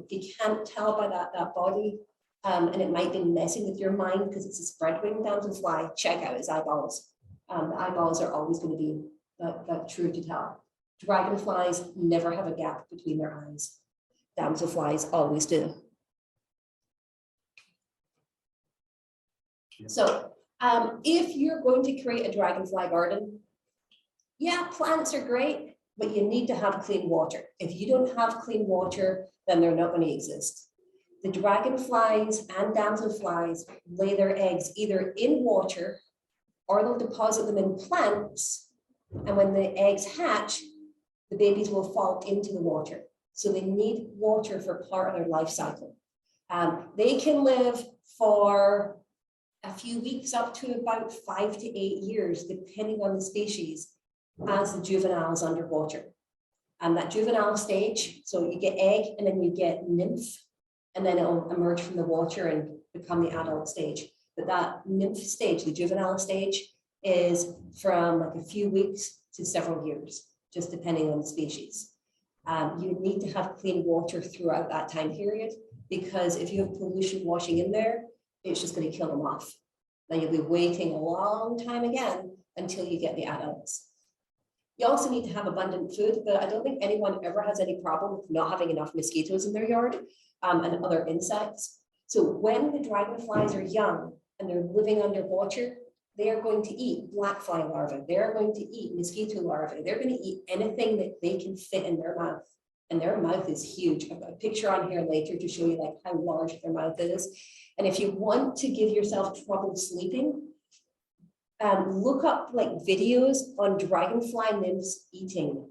if you can't tell by that body, and it might be messing with your mind because it's a spread wing damselfly, check out his eyeballs. The eyeballs are always going to be that true to tell. Dragonflies never have a gap between their eyes. Damselflies always do. So if you're going to create a dragonfly garden, yeah, plants are great, but you need to have clean water. If you don't have clean water, then they're not going to exist. The dragonflies and damselflies lay their eggs either in water or they'll deposit them in plants. And when the eggs hatch, the babies will fall into the water. So they need water for part of their life cycle. They can live for a few weeks up to about 5 to 8 years, depending on the species, as the juveniles underwater. And that juvenile stage, so you get egg and then you get nymph, and then it'll emerge from the water and become the adult stage. But that nymph stage, the juvenile stage, is from like a few weeks to several years, just depending on the species. You need to have clean water throughout that time period, because if you have pollution washing in there, it's just going to kill them off. Then you'll be waiting a long time again until you get the adults. You also need to have abundant food, but I don't think anyone ever has any problem with not having enough mosquitoes in their yard and other insects. So when the dragonflies are young and they're living underwater, they are going to eat black fly larvae. They're going to eat mosquito larvae. They're going to eat anything that they can fit in their mouth. And their mouth is huge. I've got a picture on here later to show you like how large their mouth is. And if you want to give yourself trouble sleeping, look up like videos on dragonfly nymphs eating,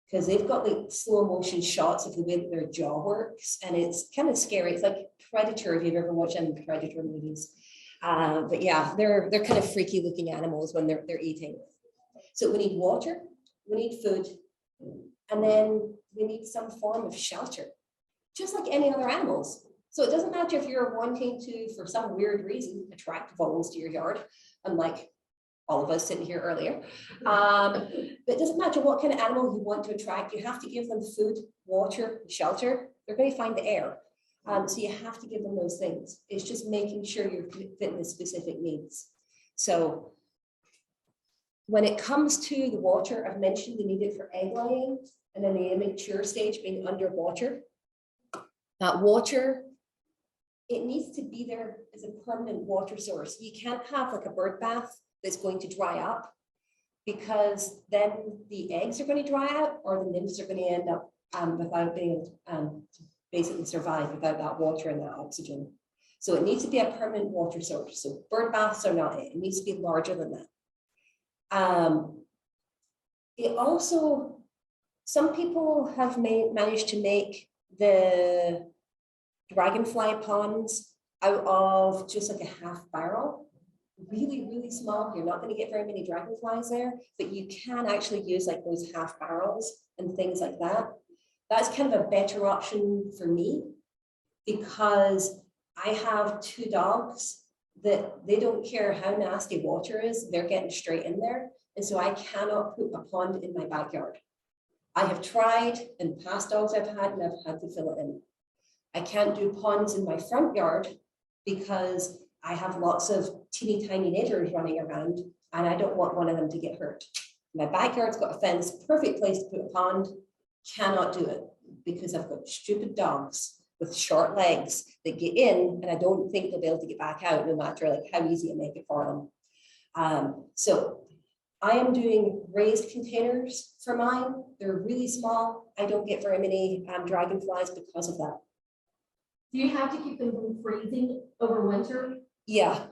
because they've got like slow motion shots of the way that their jaw works, and it's kind of scary. It's like Predator, if you've ever watched any Predator movies. But yeah, they're kind of freaky looking animals when they're eating. So we need water, we need food, and then we need some form of shelter, just like any other animals. So it doesn't matter if you're wanting to, for some weird reason, attract voles to your yard, unlike all of us sitting here earlier. But it doesn't matter what kind of animal you want to attract, you have to give them food, water, shelter. They're going to find the air. So you have to give them those things. It's just making sure you're fitting the specific needs. So when it comes to the water, I've mentioned they need it for egg laying, and then the immature stage being underwater. That water, it needs to be there as a permanent water source. You can't have like a bird bath that's going to dry up, because then the eggs are going to dry out, or the nymphs are going to end up without being basically survive without that water and that oxygen. So it needs to be a permanent water source. So bird baths are not it. It needs to be larger than that. It also, some people have managed to make the dragonfly ponds out of just like a half barrel. Really, really small. You're not going to get very many dragonflies there, but you can actually use like those half barrels and things like that. That's kind of a better option for me, because I have 2 dogs that they don't care how nasty water is, they're getting straight in there. And so I cannot put a pond in my backyard. I have tried, and past dogs I've had, and I've had to fill it in. I can't do ponds in my front yard because I have lots of teeny tiny knitters running around, and I don't want one of them to get hurt. My backyard's got a fence, perfect place to put a pond, cannot do it. because I've got stupid dogs with short legs that get in, and I don't think they'll be able to get back out no matter like how easy I make it for them. So I am doing raised containers for mine. They're really small. I don't get very many dragonflies because of that. Do you have to keep them from freezing over winter? Yeah.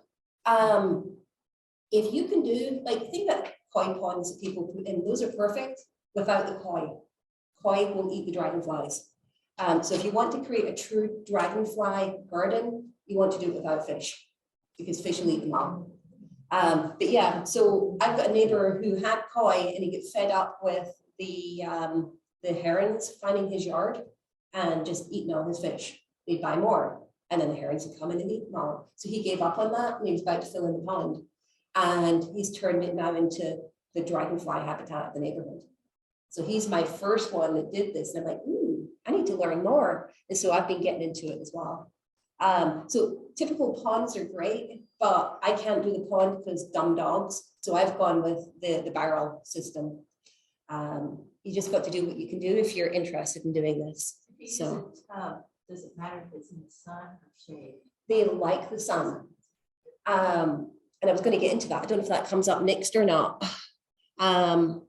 If you can do, like, think about koi ponds that people put in, those are perfect without the koi. Koi will eat the dragonflies. So if you want to create a true dragonfly garden, you want to do it without fish, because fish will eat them all. But yeah, so I've got a neighbor who had koi and he gets fed up with the herons finding his yard and just eating all his fish. He'd buy more, and then the herons would come in and eat them all. So he gave up on that and he was about to fill in the pond. And he's turned it now into the dragonfly habitat of the neighborhood. So he's my first one that did this. And I'm like, ooh, I need to learn more. And so I've been getting into it as well. So typical ponds are great, but I can't do the pond because dumb dogs. So I've gone with the barrel system. You just got to do what you can do if you're interested in doing this. So Does it matter if it's in the sun or shade? they like the sun. And I was going to get into that. I don't know if that comes up next or not. It'll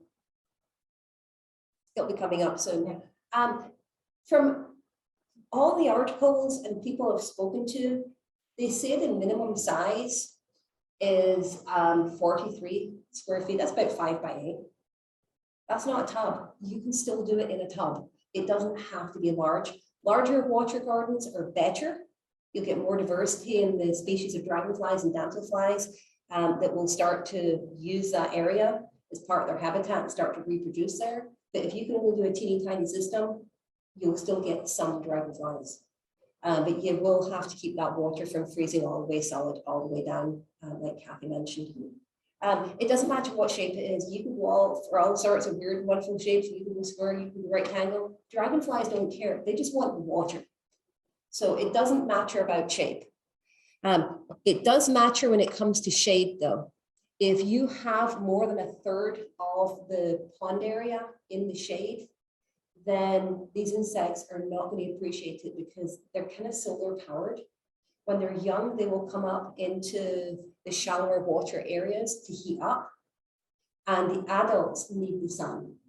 be coming up soon. From all the articles and people I've spoken to, they say the minimum size is 43 square feet. That's about 5 by 8. That's not a tub. You can still do it in a tub. It doesn't have to be large. Larger water gardens are better. You'll get more diversity in the species of dragonflies and damselflies that will start to use that area as part of their habitat and start to reproduce there. But if you can only do a teeny tiny system, you'll still get some dragonflies. But you will have to keep that water from freezing all the way solid, all the way down, like Kathy mentioned. It doesn't matter what shape it is. You can go for all sorts of weird, wonderful shapes. You can go square, you can go rectangle. Dragonflies don't care. They just want water. So it doesn't matter about shape. It does matter when it comes to shade, though. If you have more than 1/3 of the pond area in the shade, then these insects are not going to appreciate it because they're kind of solar powered. When they're young, they will come up into the shallower water areas to heat up. And the adults need the sun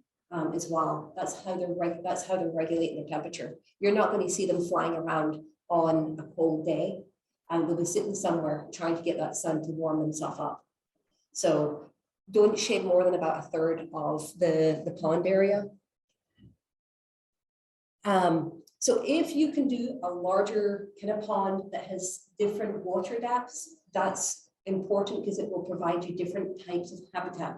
as well. That's how they're regulating the temperature. You're not going to see them flying around on a cold day, and they'll be sitting somewhere trying to get that sun to warm themselves up. So don't shade more than about 1/3 of the pond area. So if you can do a larger kind of pond that has different water depths, that's important because it will provide you different types of habitat.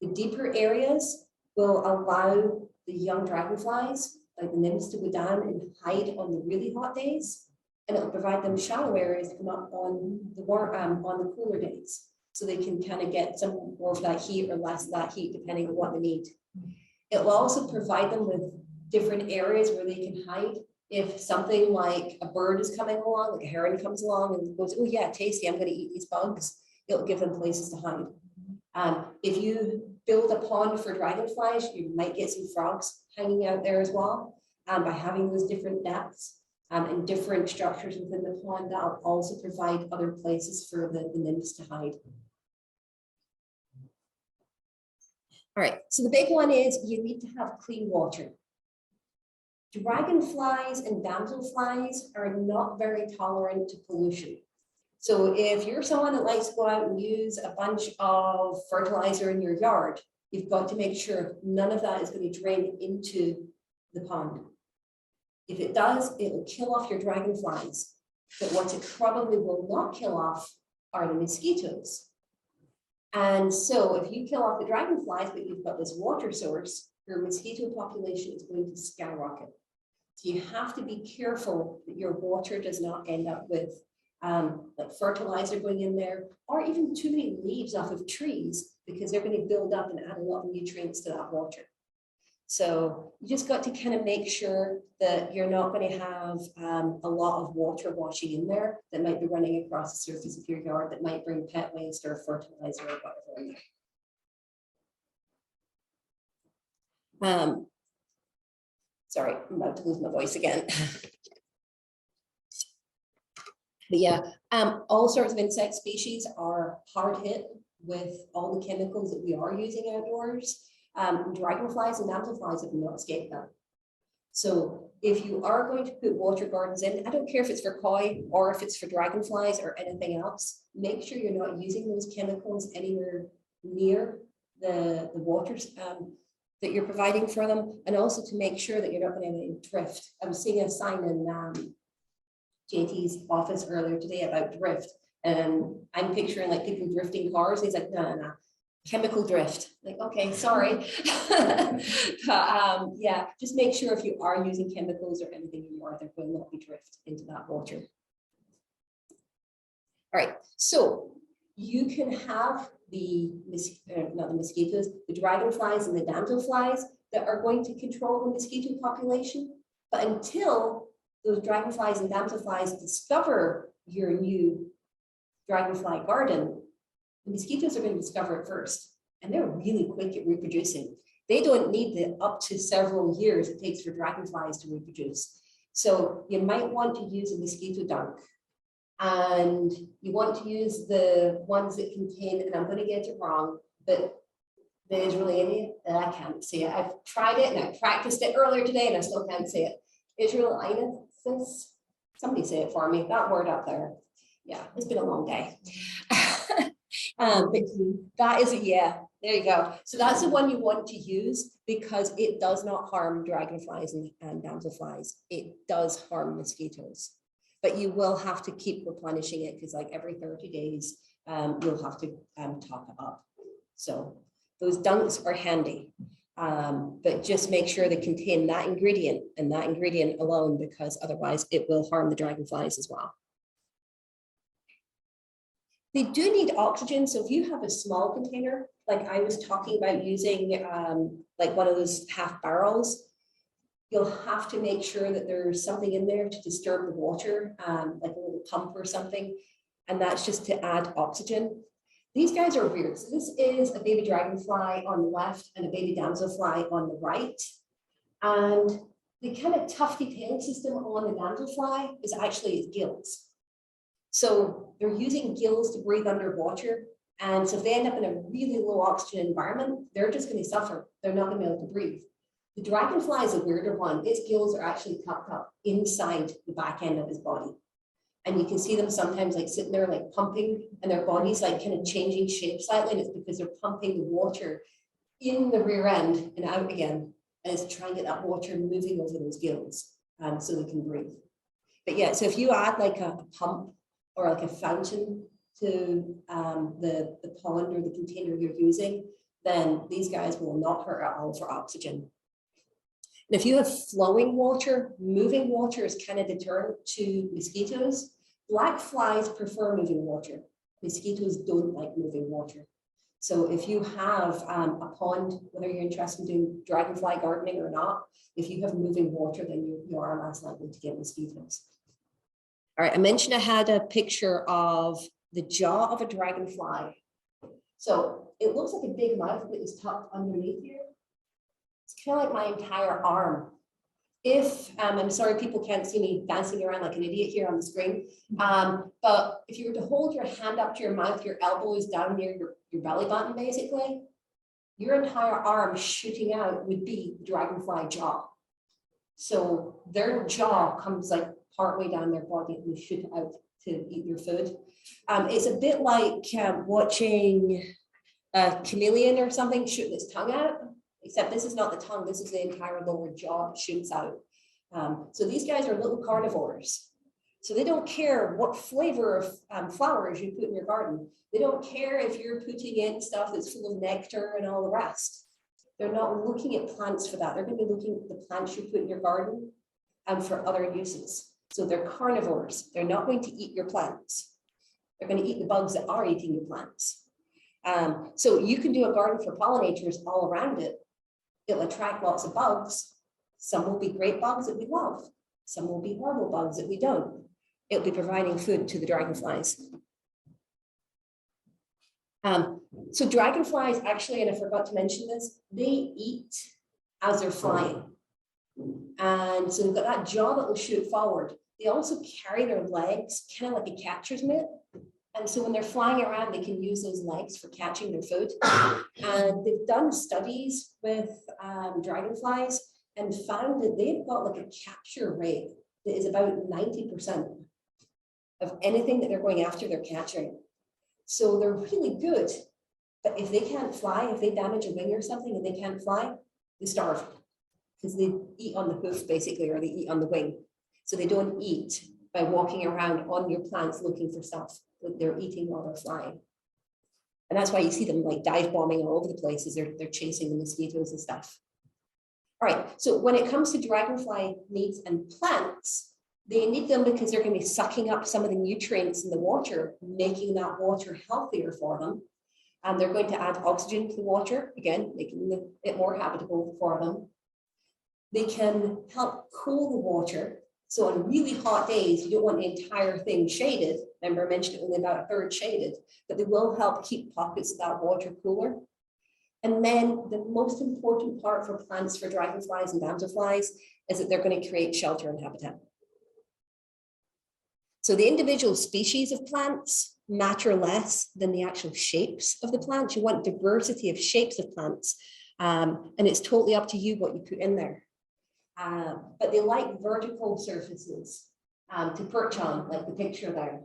The deeper areas will allow the young dragonflies, like the nymphs, to go down and hide on the really hot days, and it'll provide them shallow areas to come up on the cooler days, so they can kind of get some more of that heat or less of that heat depending on what they need. It will also provide them with different areas where they can hide. If something like a bird is coming along, like a heron comes along and goes, oh yeah, tasty, I'm going to eat these bugs, it'll give them places to hide. If you build a pond for dragonflies, you might get some frogs hanging out there as well. By having those different depths and different structures within the pond, that'll also provide other places for the nymphs to hide. All right, so the big one is you need to have clean water. Dragonflies and damselflies are not very tolerant to pollution. So if you're someone that likes to go out and use a bunch of fertilizer in your yard, you've got to make sure none of that is going to drain into the pond. If it does, it will kill off your dragonflies. But what it probably will not kill off are the mosquitoes. And so if you kill off the dragonflies, but you've got this water source, your mosquito population is going to skyrocket. So you have to be careful that your water does not end up with like fertilizer going in there, or even too many leaves off of trees, because they're going to build up and add a lot of nutrients to that water. So you just got to kind of make sure that you're not going to have a lot of water washing in there that might be running across the surface of your yard that might bring pet waste or fertilizer or whatever in there. Sorry, I'm about to lose my voice again. But yeah, all sorts of insect species are hard hit with all the chemicals that we are using outdoors. Dragonflies and damselflies have not escaped that. So if you are going to put water gardens in, I don't care if it's for koi or if it's for dragonflies or anything else, make sure you're not using those chemicals anywhere near the waters that you're providing for them, and also to make sure that you're not going to have any drift. I was seeing a sign in JT's office earlier today about drift, and I'm picturing like people drifting cars. He's like, no, chemical drift. Like, okay, sorry. But yeah, just make sure if you are using chemicals or anything in your, there will not be drift into that water. All right, so you can have not the mosquitoes, the dragonflies and the damselflies that are going to control the mosquito population. But until those dragonflies and damselflies discover your new dragonfly garden, the mosquitoes are going to discover it first. And they're really quick at reproducing. They don't need the up to several years it takes for dragonflies to reproduce. So you might want to use a mosquito dunk. And you want to use the ones that contain, and I'm going to get it wrong, but the Israeli, I can't say it. I've tried it and I practiced it earlier today and I still can't say it. Israelitis, somebody say it for me, that word up there. Yeah, it's been a long day. But that is, yeah, there you go. So that's the one you want to use because it does not harm dragonflies and damselflies. It does harm mosquitoes. But you will have to keep replenishing it because like every 30 days, you'll have to top it up. So those dunks are handy, but just make sure they contain that ingredient and that ingredient alone, because otherwise it will harm the dragonflies as well. They do need oxygen. So if you have a small container, like I was talking about using like one of those half barrels, you'll have to make sure that there's something in there to disturb the water, like a little pump or something. And that's just to add oxygen. These guys are weird. So this is a baby dragonfly on the left and a baby damselfly on the right. And the kind of tufty tail system on the damselfly is actually its gills. So they're using gills to breathe underwater. And so if they end up in a really low oxygen environment, they're just going to suffer. They're not going to be able to breathe. The dragonfly is a weirder one. Its gills are actually tucked up inside the back end of his body. And you can see them sometimes like sitting there like pumping, and their body's like kind of changing shape slightly. And it's because they're pumping the water in the rear end and out again. And it's trying to get that water moving over those gills so they can breathe. But yeah, so if you add like a pump or like a fountain to the pond or the container you're using, then these guys will not hurt at all for oxygen. And if you have flowing water, moving water is kind of deterrent to mosquitoes. Black flies prefer moving water. Mosquitoes don't like moving water. So if you have a pond, whether you're interested in doing dragonfly gardening or not, if you have moving water, then you are less likely to get mosquitoes. All right, I mentioned I had a picture of the jaw of a dragonfly. So it looks like a big mouth that is tucked underneath here. It's kind of like my entire arm. If, I'm sorry, people can't see me dancing around like an idiot here on the screen, but if you were to hold your hand up to your mouth, your elbow is down near your belly button, basically, your entire arm shooting out would be dragonfly jaw. So their jaw comes like partway down their body and they shoot out to eat their food. It's a bit like watching a chameleon or something shooting its tongue out. Except this is not the tongue, this is the entire lower jaw that shoots out. So these guys are little carnivores. So they don't care what flavor of flowers you put in your garden. They don't care if you're putting in stuff that's full of nectar and all the rest. They're not looking at plants for that. They're going to be looking at the plants you put in your garden and for other uses. So they're carnivores. They're not going to eat your plants. They're going to eat the bugs that are eating your plants. So you can do a garden for pollinators all around it. It'll attract lots of bugs. Some will be great bugs that we love. Some will be horrible bugs that we don't. It'll be providing food to the dragonflies. So dragonflies actually, and I forgot to mention this, they eat as they're flying. And so they've got that jaw that will shoot forward. They also carry their legs kind of like a catcher's mitt. And so when they're flying around, they can use those legs for catching their food. And they've done studies with dragonflies and found that they've got like a capture rate that is about 90% of anything that they're going after, they're catching. So they're really good. But if they can't fly, if they damage a wing or something and they can't fly, they starve. Because they eat on the hoof basically, or they eat on the wing. So they don't eat by walking around on your plants looking for stuff that they're eating while they're flying. And that's why you see them like dive bombing all over the place, as they're chasing the mosquitoes and stuff. All right, so when it comes to dragonfly meats and plants, they need them because they're going to be sucking up some of the nutrients in the water, making that water healthier for them. And they're going to add oxygen to the water, again, making it more habitable for them. They can help cool the water. So on really hot days, you don't want the entire thing shaded. Remember, I mentioned only about a third shaded, but they will help keep pockets of that water cooler. And then the most important part for plants for dragonflies and damselflies is that they're going to create shelter and habitat. So the individual species of plants matter less than the actual shapes of the plants. You want diversity of shapes of plants, and it's totally up to you what you put in there. But they like vertical surfaces to perch on, like the picture there.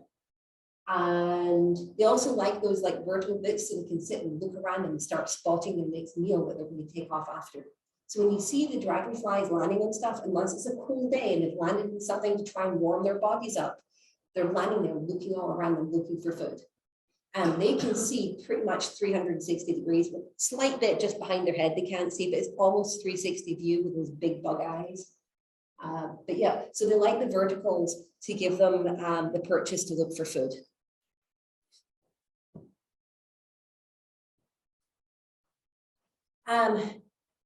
And they also like those like vertical bits so they can sit and look around and start spotting the next meal that they're going to take off after. So when you see the dragonflies landing on stuff, unless it's a cool day and they've landed in something to try and warm their bodies up, they're landing there looking all around them looking for food. And they can see pretty much 360 degrees, with a slight bit just behind their head they can't see, but it's almost 360 view with those big bug eyes. But yeah, so they like the verticals to give them the perches to look for food.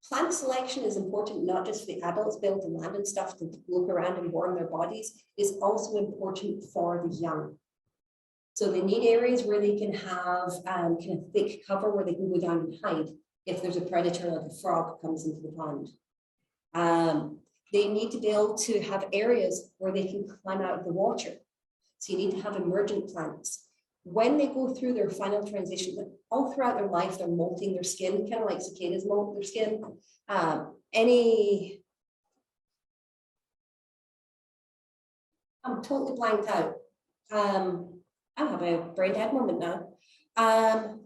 Plant selection is important, not just for the adults be able to land and stuff to look around and warm their bodies. It's also important for the young. So they need areas where they can have kind of thick cover where they can go down and hide if there's a predator like a frog comes into the pond. They need to be able to have areas where they can climb out of the water. So you need to have emergent plants. When they go through their final transition, all throughout their life, they're molting their skin, kind of like cicadas molt their skin. I'm totally blanked out. I have a brain dead moment now.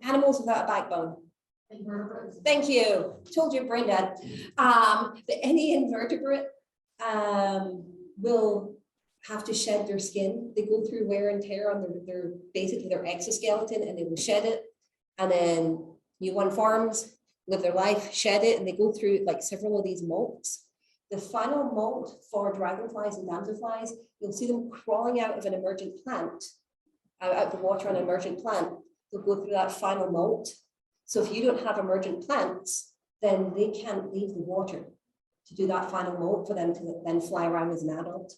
Animals without a backbone. Invertebrates. Thank you. Told you brain dead. But any invertebrate will have to shed their skin. They go through wear and tear on their basically their exoskeleton, and they will shed it. And then new one forms, live their life, shed it, and they go through like several of these molts. The final molt for dragonflies and damselflies, you'll see them crawling out of an emergent plant, out of the water on an emergent plant. They'll go through that final molt. So if you don't have emergent plants, then they can't leave the water to do that final molt for them to then fly around as an adult.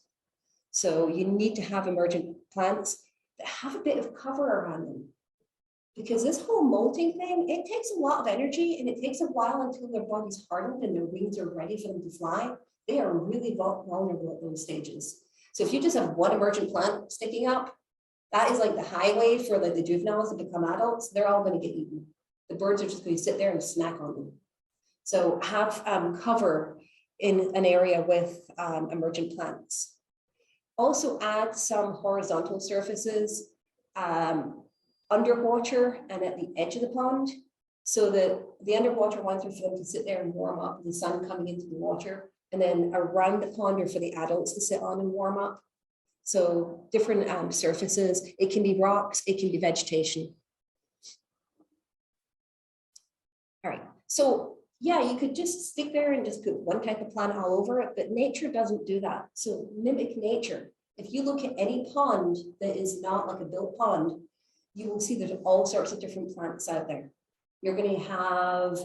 So you need to have emergent plants that have a bit of cover around them. Because this whole molting thing, it takes a lot of energy, and it takes a while until their body's hardened and their wings are ready for them to fly. They are really vulnerable at those stages. So if you just have one emergent plant sticking up, that is like the highway for like the juveniles to become adults. They're all going to get eaten. The birds are just going to sit there and snack on them. So have cover in an area with emergent plants. Also add some horizontal surfaces underwater and at the edge of the pond, so that the underwater ones are for them to sit there and warm up with the sun coming into the water, and then around the pond are for the adults to sit on and warm up. So different surfaces. It can be rocks, it can be vegetation. All right, so yeah, you could just stick there and just put one type of plant all over it, but nature doesn't do that. So mimic nature. If you look at any pond that is not like a built pond, you will see there's all sorts of different plants out there. You're going to have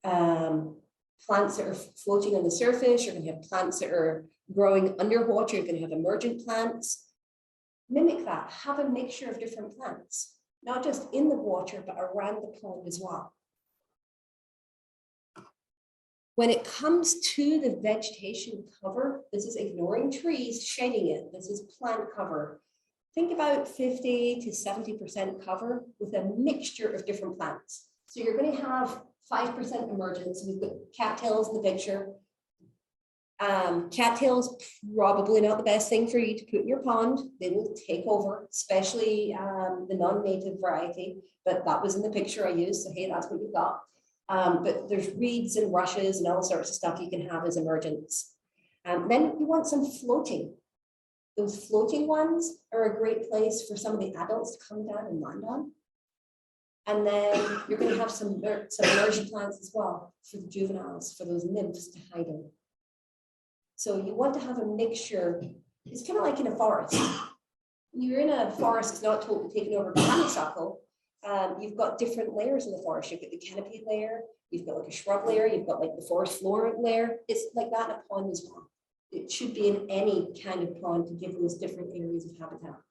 plants that are floating on the surface. You're going to have plants that are growing underwater. You're going to have emergent plants. Mimic that. Have a mixture of different plants, not just in the water, but around the pond as well. When it comes to the vegetation cover, this is ignoring trees, shedding it. This is plant cover. Think about 50 to 70% cover with a mixture of different plants. So you're going to have 5% emergence. We've got cattails in the picture. Cattails, probably not the best thing for you to put in your pond. They will take over, especially the non-native variety, but that was in the picture I used, so hey, that's what you've got. But there's reeds and rushes and all sorts of stuff you can have as emergents. Then you want some floating. Those floating ones are a great place for some of the adults to come down and land on. And then you're going to have some emergent plants as well for the juveniles, for those nymphs to hide in. So you want to have a mixture. It's kind of like in a forest. When you're in a forest, it's not totally taken over by honeysuckle. You've got different layers in the forest. You've got the canopy layer, you've got like a shrub layer, you've got like the forest floor layer. It's like that in a pond as well. It should be in any kind of pond to give those different areas of habitat.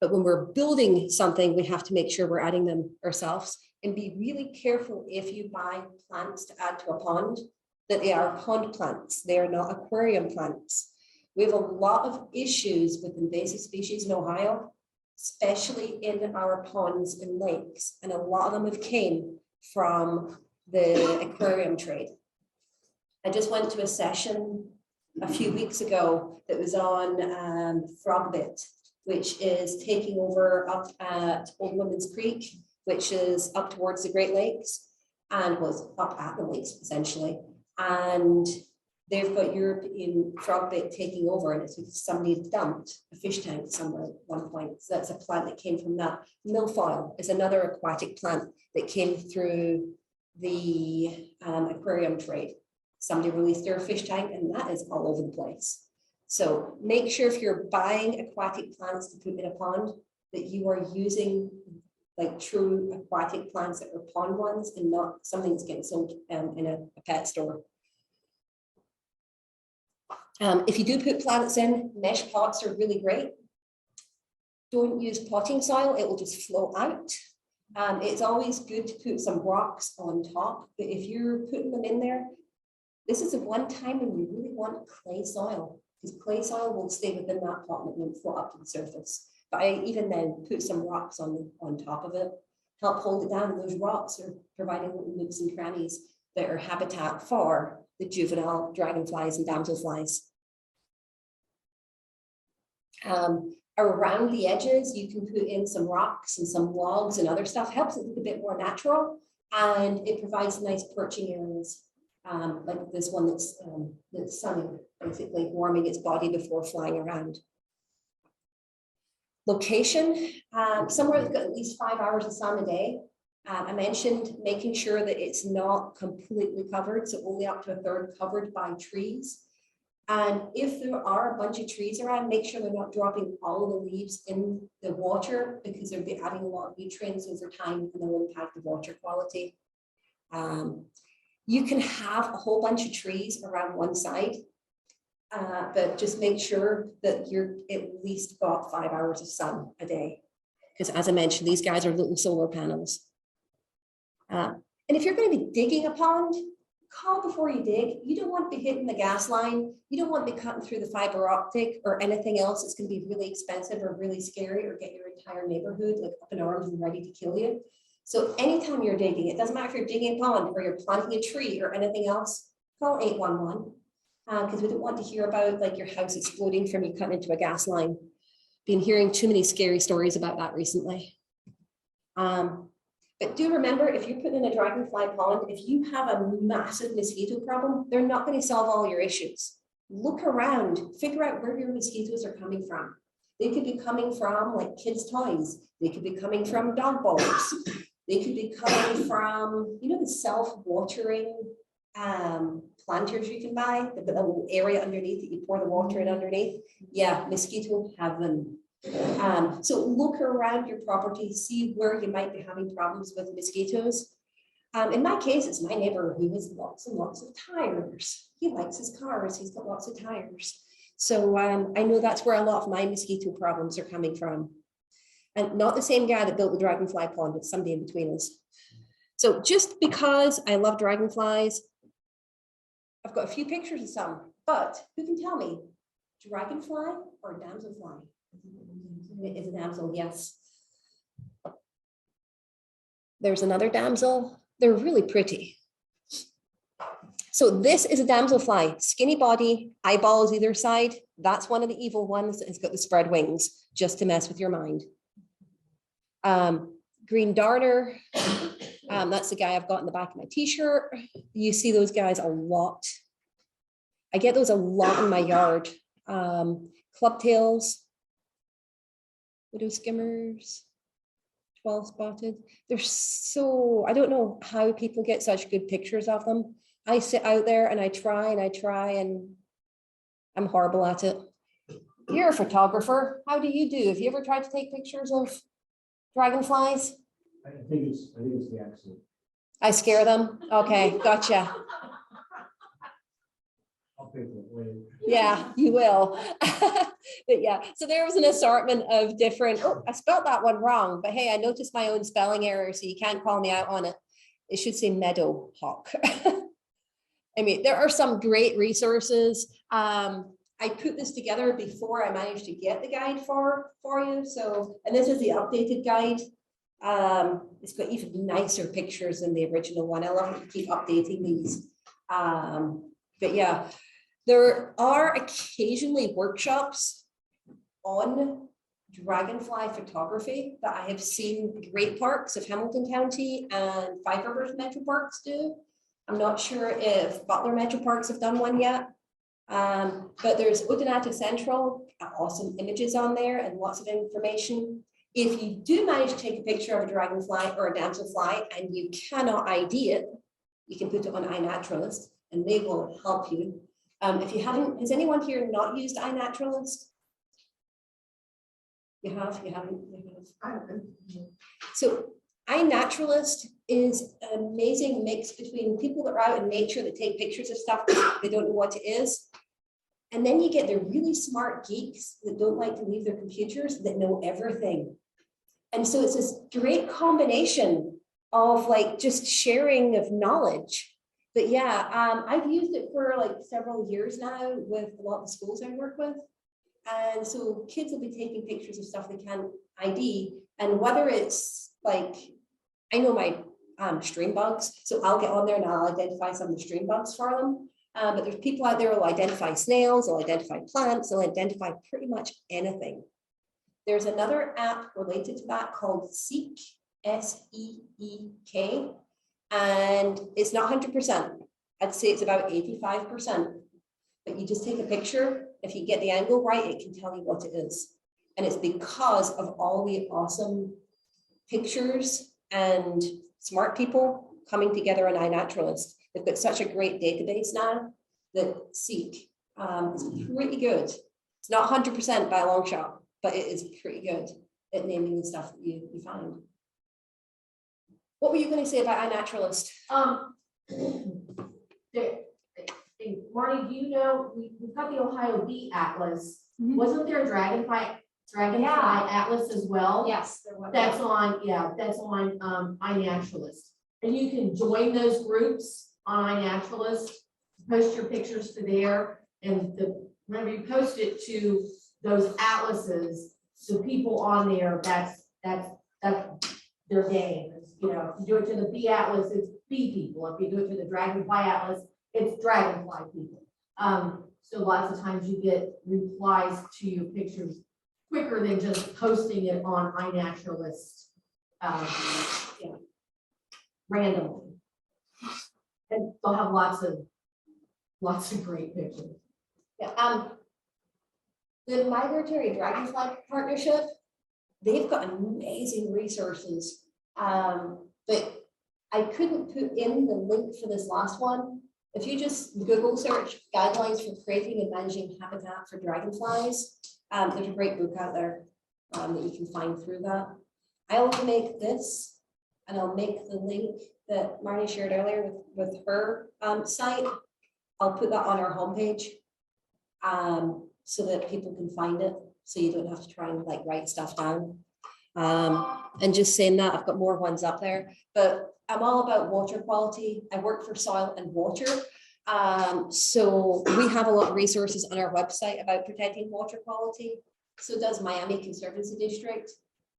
But when we're building something, we have to make sure we're adding them ourselves and be really careful if you buy plants to add to a pond, that they are pond plants. They are not aquarium plants. We have a lot of issues with invasive species in Ohio, especially in our ponds and lakes. And a lot of them have came from the aquarium trade. I just went to a session a few weeks ago that was on frogbit, which is taking over up at Old Women's Creek, which is up towards the Great Lakes and was up at the lakes essentially. And they've got European frogbit taking over, and it's because somebody dumped a fish tank somewhere at one point. So that's a plant that came from that. Milfoil is another aquatic plant that came through the aquarium trade. Somebody released their fish tank, and that is all over the place. So make sure if you're buying aquatic plants to put in a pond, that you are using like true aquatic plants that are pond ones and not something that's getting sold in a pet store. If you do put plants in, mesh pots are really great. Don't use potting soil, it will just flow out. It's always good to put some rocks on top, but if you're putting them in there, this is the one time when you really want clay soil, because clay soil will stay within that pot and it won't float up to the surface. But I even then put some rocks on top of it, help hold it down, and those rocks are providing little nooks and crannies that are habitat for the juvenile dragonflies and damselflies. Around the edges, you can put in some rocks and some logs and other stuff, helps it look a bit more natural, and it provides nice perching areas, like this one that's sunning, basically warming its body before flying around. Location, somewhere that's got at least 5 hours of sun a day. I mentioned making sure that it's not completely covered, so only up to a third covered by trees. And if there are a bunch of trees around, make sure they're not dropping all of the leaves in the water, because they'll be adding a lot of nutrients over time and they'll impact the water quality. You can have a whole bunch of trees around one side, but just make sure that you're at least got 5 hours of sun a day. Because as I mentioned, these guys are little solar panels. And if you're going to be digging a pond, call before you dig. You don't want to be hitting the gas line. You don't want to be cutting through the fiber optic or anything else that's going to be really expensive or really scary or get your entire neighborhood like up in arms and ready to kill you. So anytime you're digging, it doesn't matter if you're digging a pond or you're planting a tree or anything else, call 811. Because we don't want to hear about like your house exploding from you cutting into a gas line. Been hearing too many scary stories about that recently. But do remember, if you're putting in a dragonfly pond, if you have a massive mosquito problem, they're not going to solve all your issues. Look around, figure out where your mosquitoes are coming from. They could be coming from like kids' toys. They could be coming from dog bowls. They could be coming from, you know, the self-watering planters you can buy, the little area underneath that you pour the water in underneath. Yeah, mosquito heaven. So look around your property, see where you might be having problems with mosquitoes. In my case, it's my neighbor who has lots and lots of tires. He likes his cars, he's got lots of tires. So I know that's where a lot of my mosquito problems are coming from. And not the same guy that built the dragonfly pond, it's somebody in between us. So just because I love dragonflies, I've got a few pictures of some, but who can tell me? Dragonfly or damselfly? It is a damsel, yes. There's another damsel. They're really pretty. So this is a damselfly, skinny body, eyeballs either side. That's one of the evil ones that has got the spread wings, just to mess with your mind. Green darter, that's the guy I've got in the back of my t-shirt. You see those guys a lot. I get those a lot in my yard. Clubtails, widow skimmers, 12 spotted. They're so, I don't know how people get such good pictures of them. I sit out there and I try and I'm horrible at it. You're a photographer. How do you do? Have you ever tried to take pictures of dragonflies? I think it's the accent. I scare them. Okay, gotcha. I'll pay for it later. Yeah, you will. But yeah, so there was an assortment of different, oh, I spelled that one wrong, but hey, I noticed my own spelling error, so you can't call me out on it. It should say meadow hawk. I mean, there are some great resources. I put this together before I managed to get the guide for you. So, and this is the updated guide. It's got even nicer pictures than the original one. I love to keep updating these. But yeah, there are occasionally workshops on dragonfly photography that I have seen great parks of Hamilton County and Five Rivers Metro Parks do. I'm not sure if Butler Metro Parks have done one yet. But there's Odonato Central, awesome images on there and lots of information. If you do manage to take a picture of a dragonfly or a damselfly and you cannot ID it, you can put it on iNaturalist and they will help you. If you haven't, has anyone here not used iNaturalist? You have, you haven't, you have. So iNaturalist is an amazing mix between people that are out in nature that take pictures of stuff that they don't know what it is. And then you get the really smart geeks that don't like to leave their computers that know everything. And so it's this great combination of like just sharing of knowledge. But yeah, I've used it for like several years now with a lot of the schools I work with. And so kids will be taking pictures of stuff they can't ID. And whether it's like, I know my stream bugs, so I'll get on there and I'll identify some of the stream bugs for them. But there's people out there who will identify snails, they'll identify plants, they'll identify pretty much anything. There's another app related to that called Seek, S-E-E-K, and it's not 100%. I'd say it's about 85%. But you just take a picture, if you get the angle right, it can tell you what it is. And it's because of all the awesome pictures and smart people coming together on iNaturalist. They've got such a great database now that Seek is pretty good. It's not 100% by a long shot, but it is pretty good at naming the stuff that you find. What were you going to say about iNaturalist? Marty, do you know, we've got the Ohio Bee Atlas. Mhm. Wasn't there a Dragonfly Atlas as well? Yes, there was. That's on, yeah, that's on iNaturalist. And you can join those groups on iNaturalist, post your pictures to there, and whenever you post it to those atlases, the people on there, that's their game. You know, if you do it to the Bee Atlas, it's bee people. If you do it to the Dragonfly Atlas, it's dragonfly people. So lots of times you get replies to your pictures quicker than just posting it on iNaturalist, you know, randomly. And they'll have lots of great pictures. Yeah, the Migratory Dragonfly Partnership, they've got amazing resources. But I couldn't put in the link for this last one. If you just Google search guidelines for creating and managing habitat for dragonflies, there's a great book out there that you can find through that. I'll make this, and I'll make the link that Marnie shared earlier with her site. I'll put that on our homepage so that people can find it, so you don't have to try and like write stuff down. And just saying that, I've got more ones up there, but I'm all about water quality. I work for Soil and Water. So we have a lot of resources on our website about protecting water quality. So does Miami Conservancy District.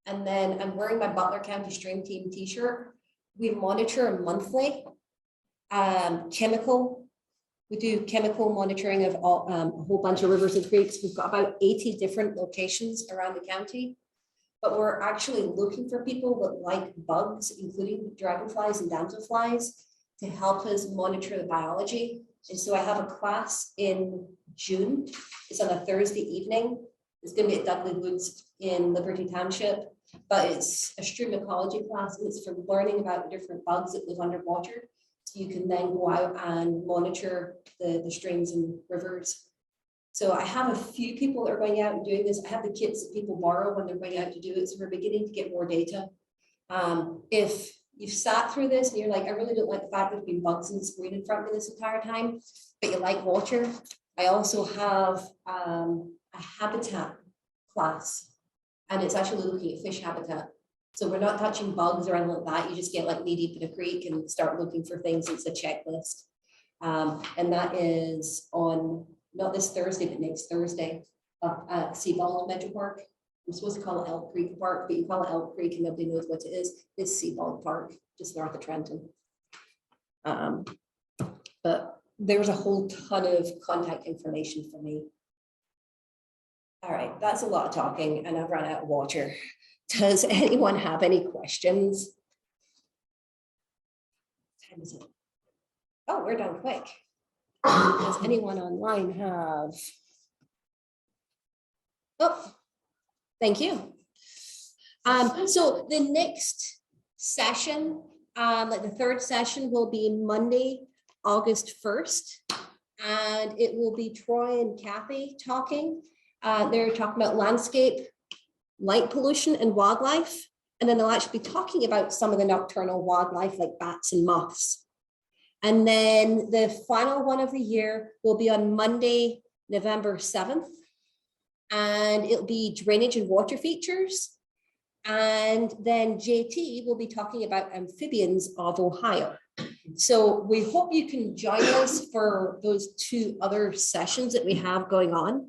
And then I'm wearing my Butler County Stream Team t-shirt. We monitor monthly chemical. We do chemical monitoring of all, a whole bunch of rivers and creeks. We've got about 80 different locations around the county. But we're actually looking for people that like bugs, including dragonflies and damselflies, to help us monitor the biology. And so I have a class in June. It's on a Thursday evening. It's going to be at Dudley Woods in Liberty Township, but it's a stream ecology class, and it's for learning about the different bugs that live underwater. So you can then go out and monitor the streams and rivers. So I have a few people that are going out and doing this. I have the kits that people borrow when they're going out to do it. So we're beginning to get more data. If you've sat through this and you're like, I really don't like the fact there's been bugs in the screen in front of me this entire time, but you like water, I also have a habitat class, and it's actually looking at fish habitat. So we're not touching bugs or anything like that. You just get like knee deep in a creek and start looking for things. It's a checklist. And that is on not this Thursday, but next Thursday at Seabald Metro Park. I'm supposed to call it Elk Creek Park, but you call it Elk Creek and nobody knows what it is. It's Seabald Park, just north of Trenton. But there's a whole ton of contact information for me. All right, that's a lot of talking and I've run out of water. Does anyone have any questions? What time is it? Oh, we're done quick. Does anyone online have? Oh, thank you. So the next session, like the third session, will be Monday, August 1st. And it will be Troy and Kathy talking. They're talking about landscape, light pollution and wildlife. And then they'll actually be talking about some of the nocturnal wildlife like bats and moths. And then the final one of the year will be on Monday, November 7th. And it'll be drainage and water features. And then JT will be talking about amphibians of Ohio. So we hope you can join us for those two other sessions that we have going on.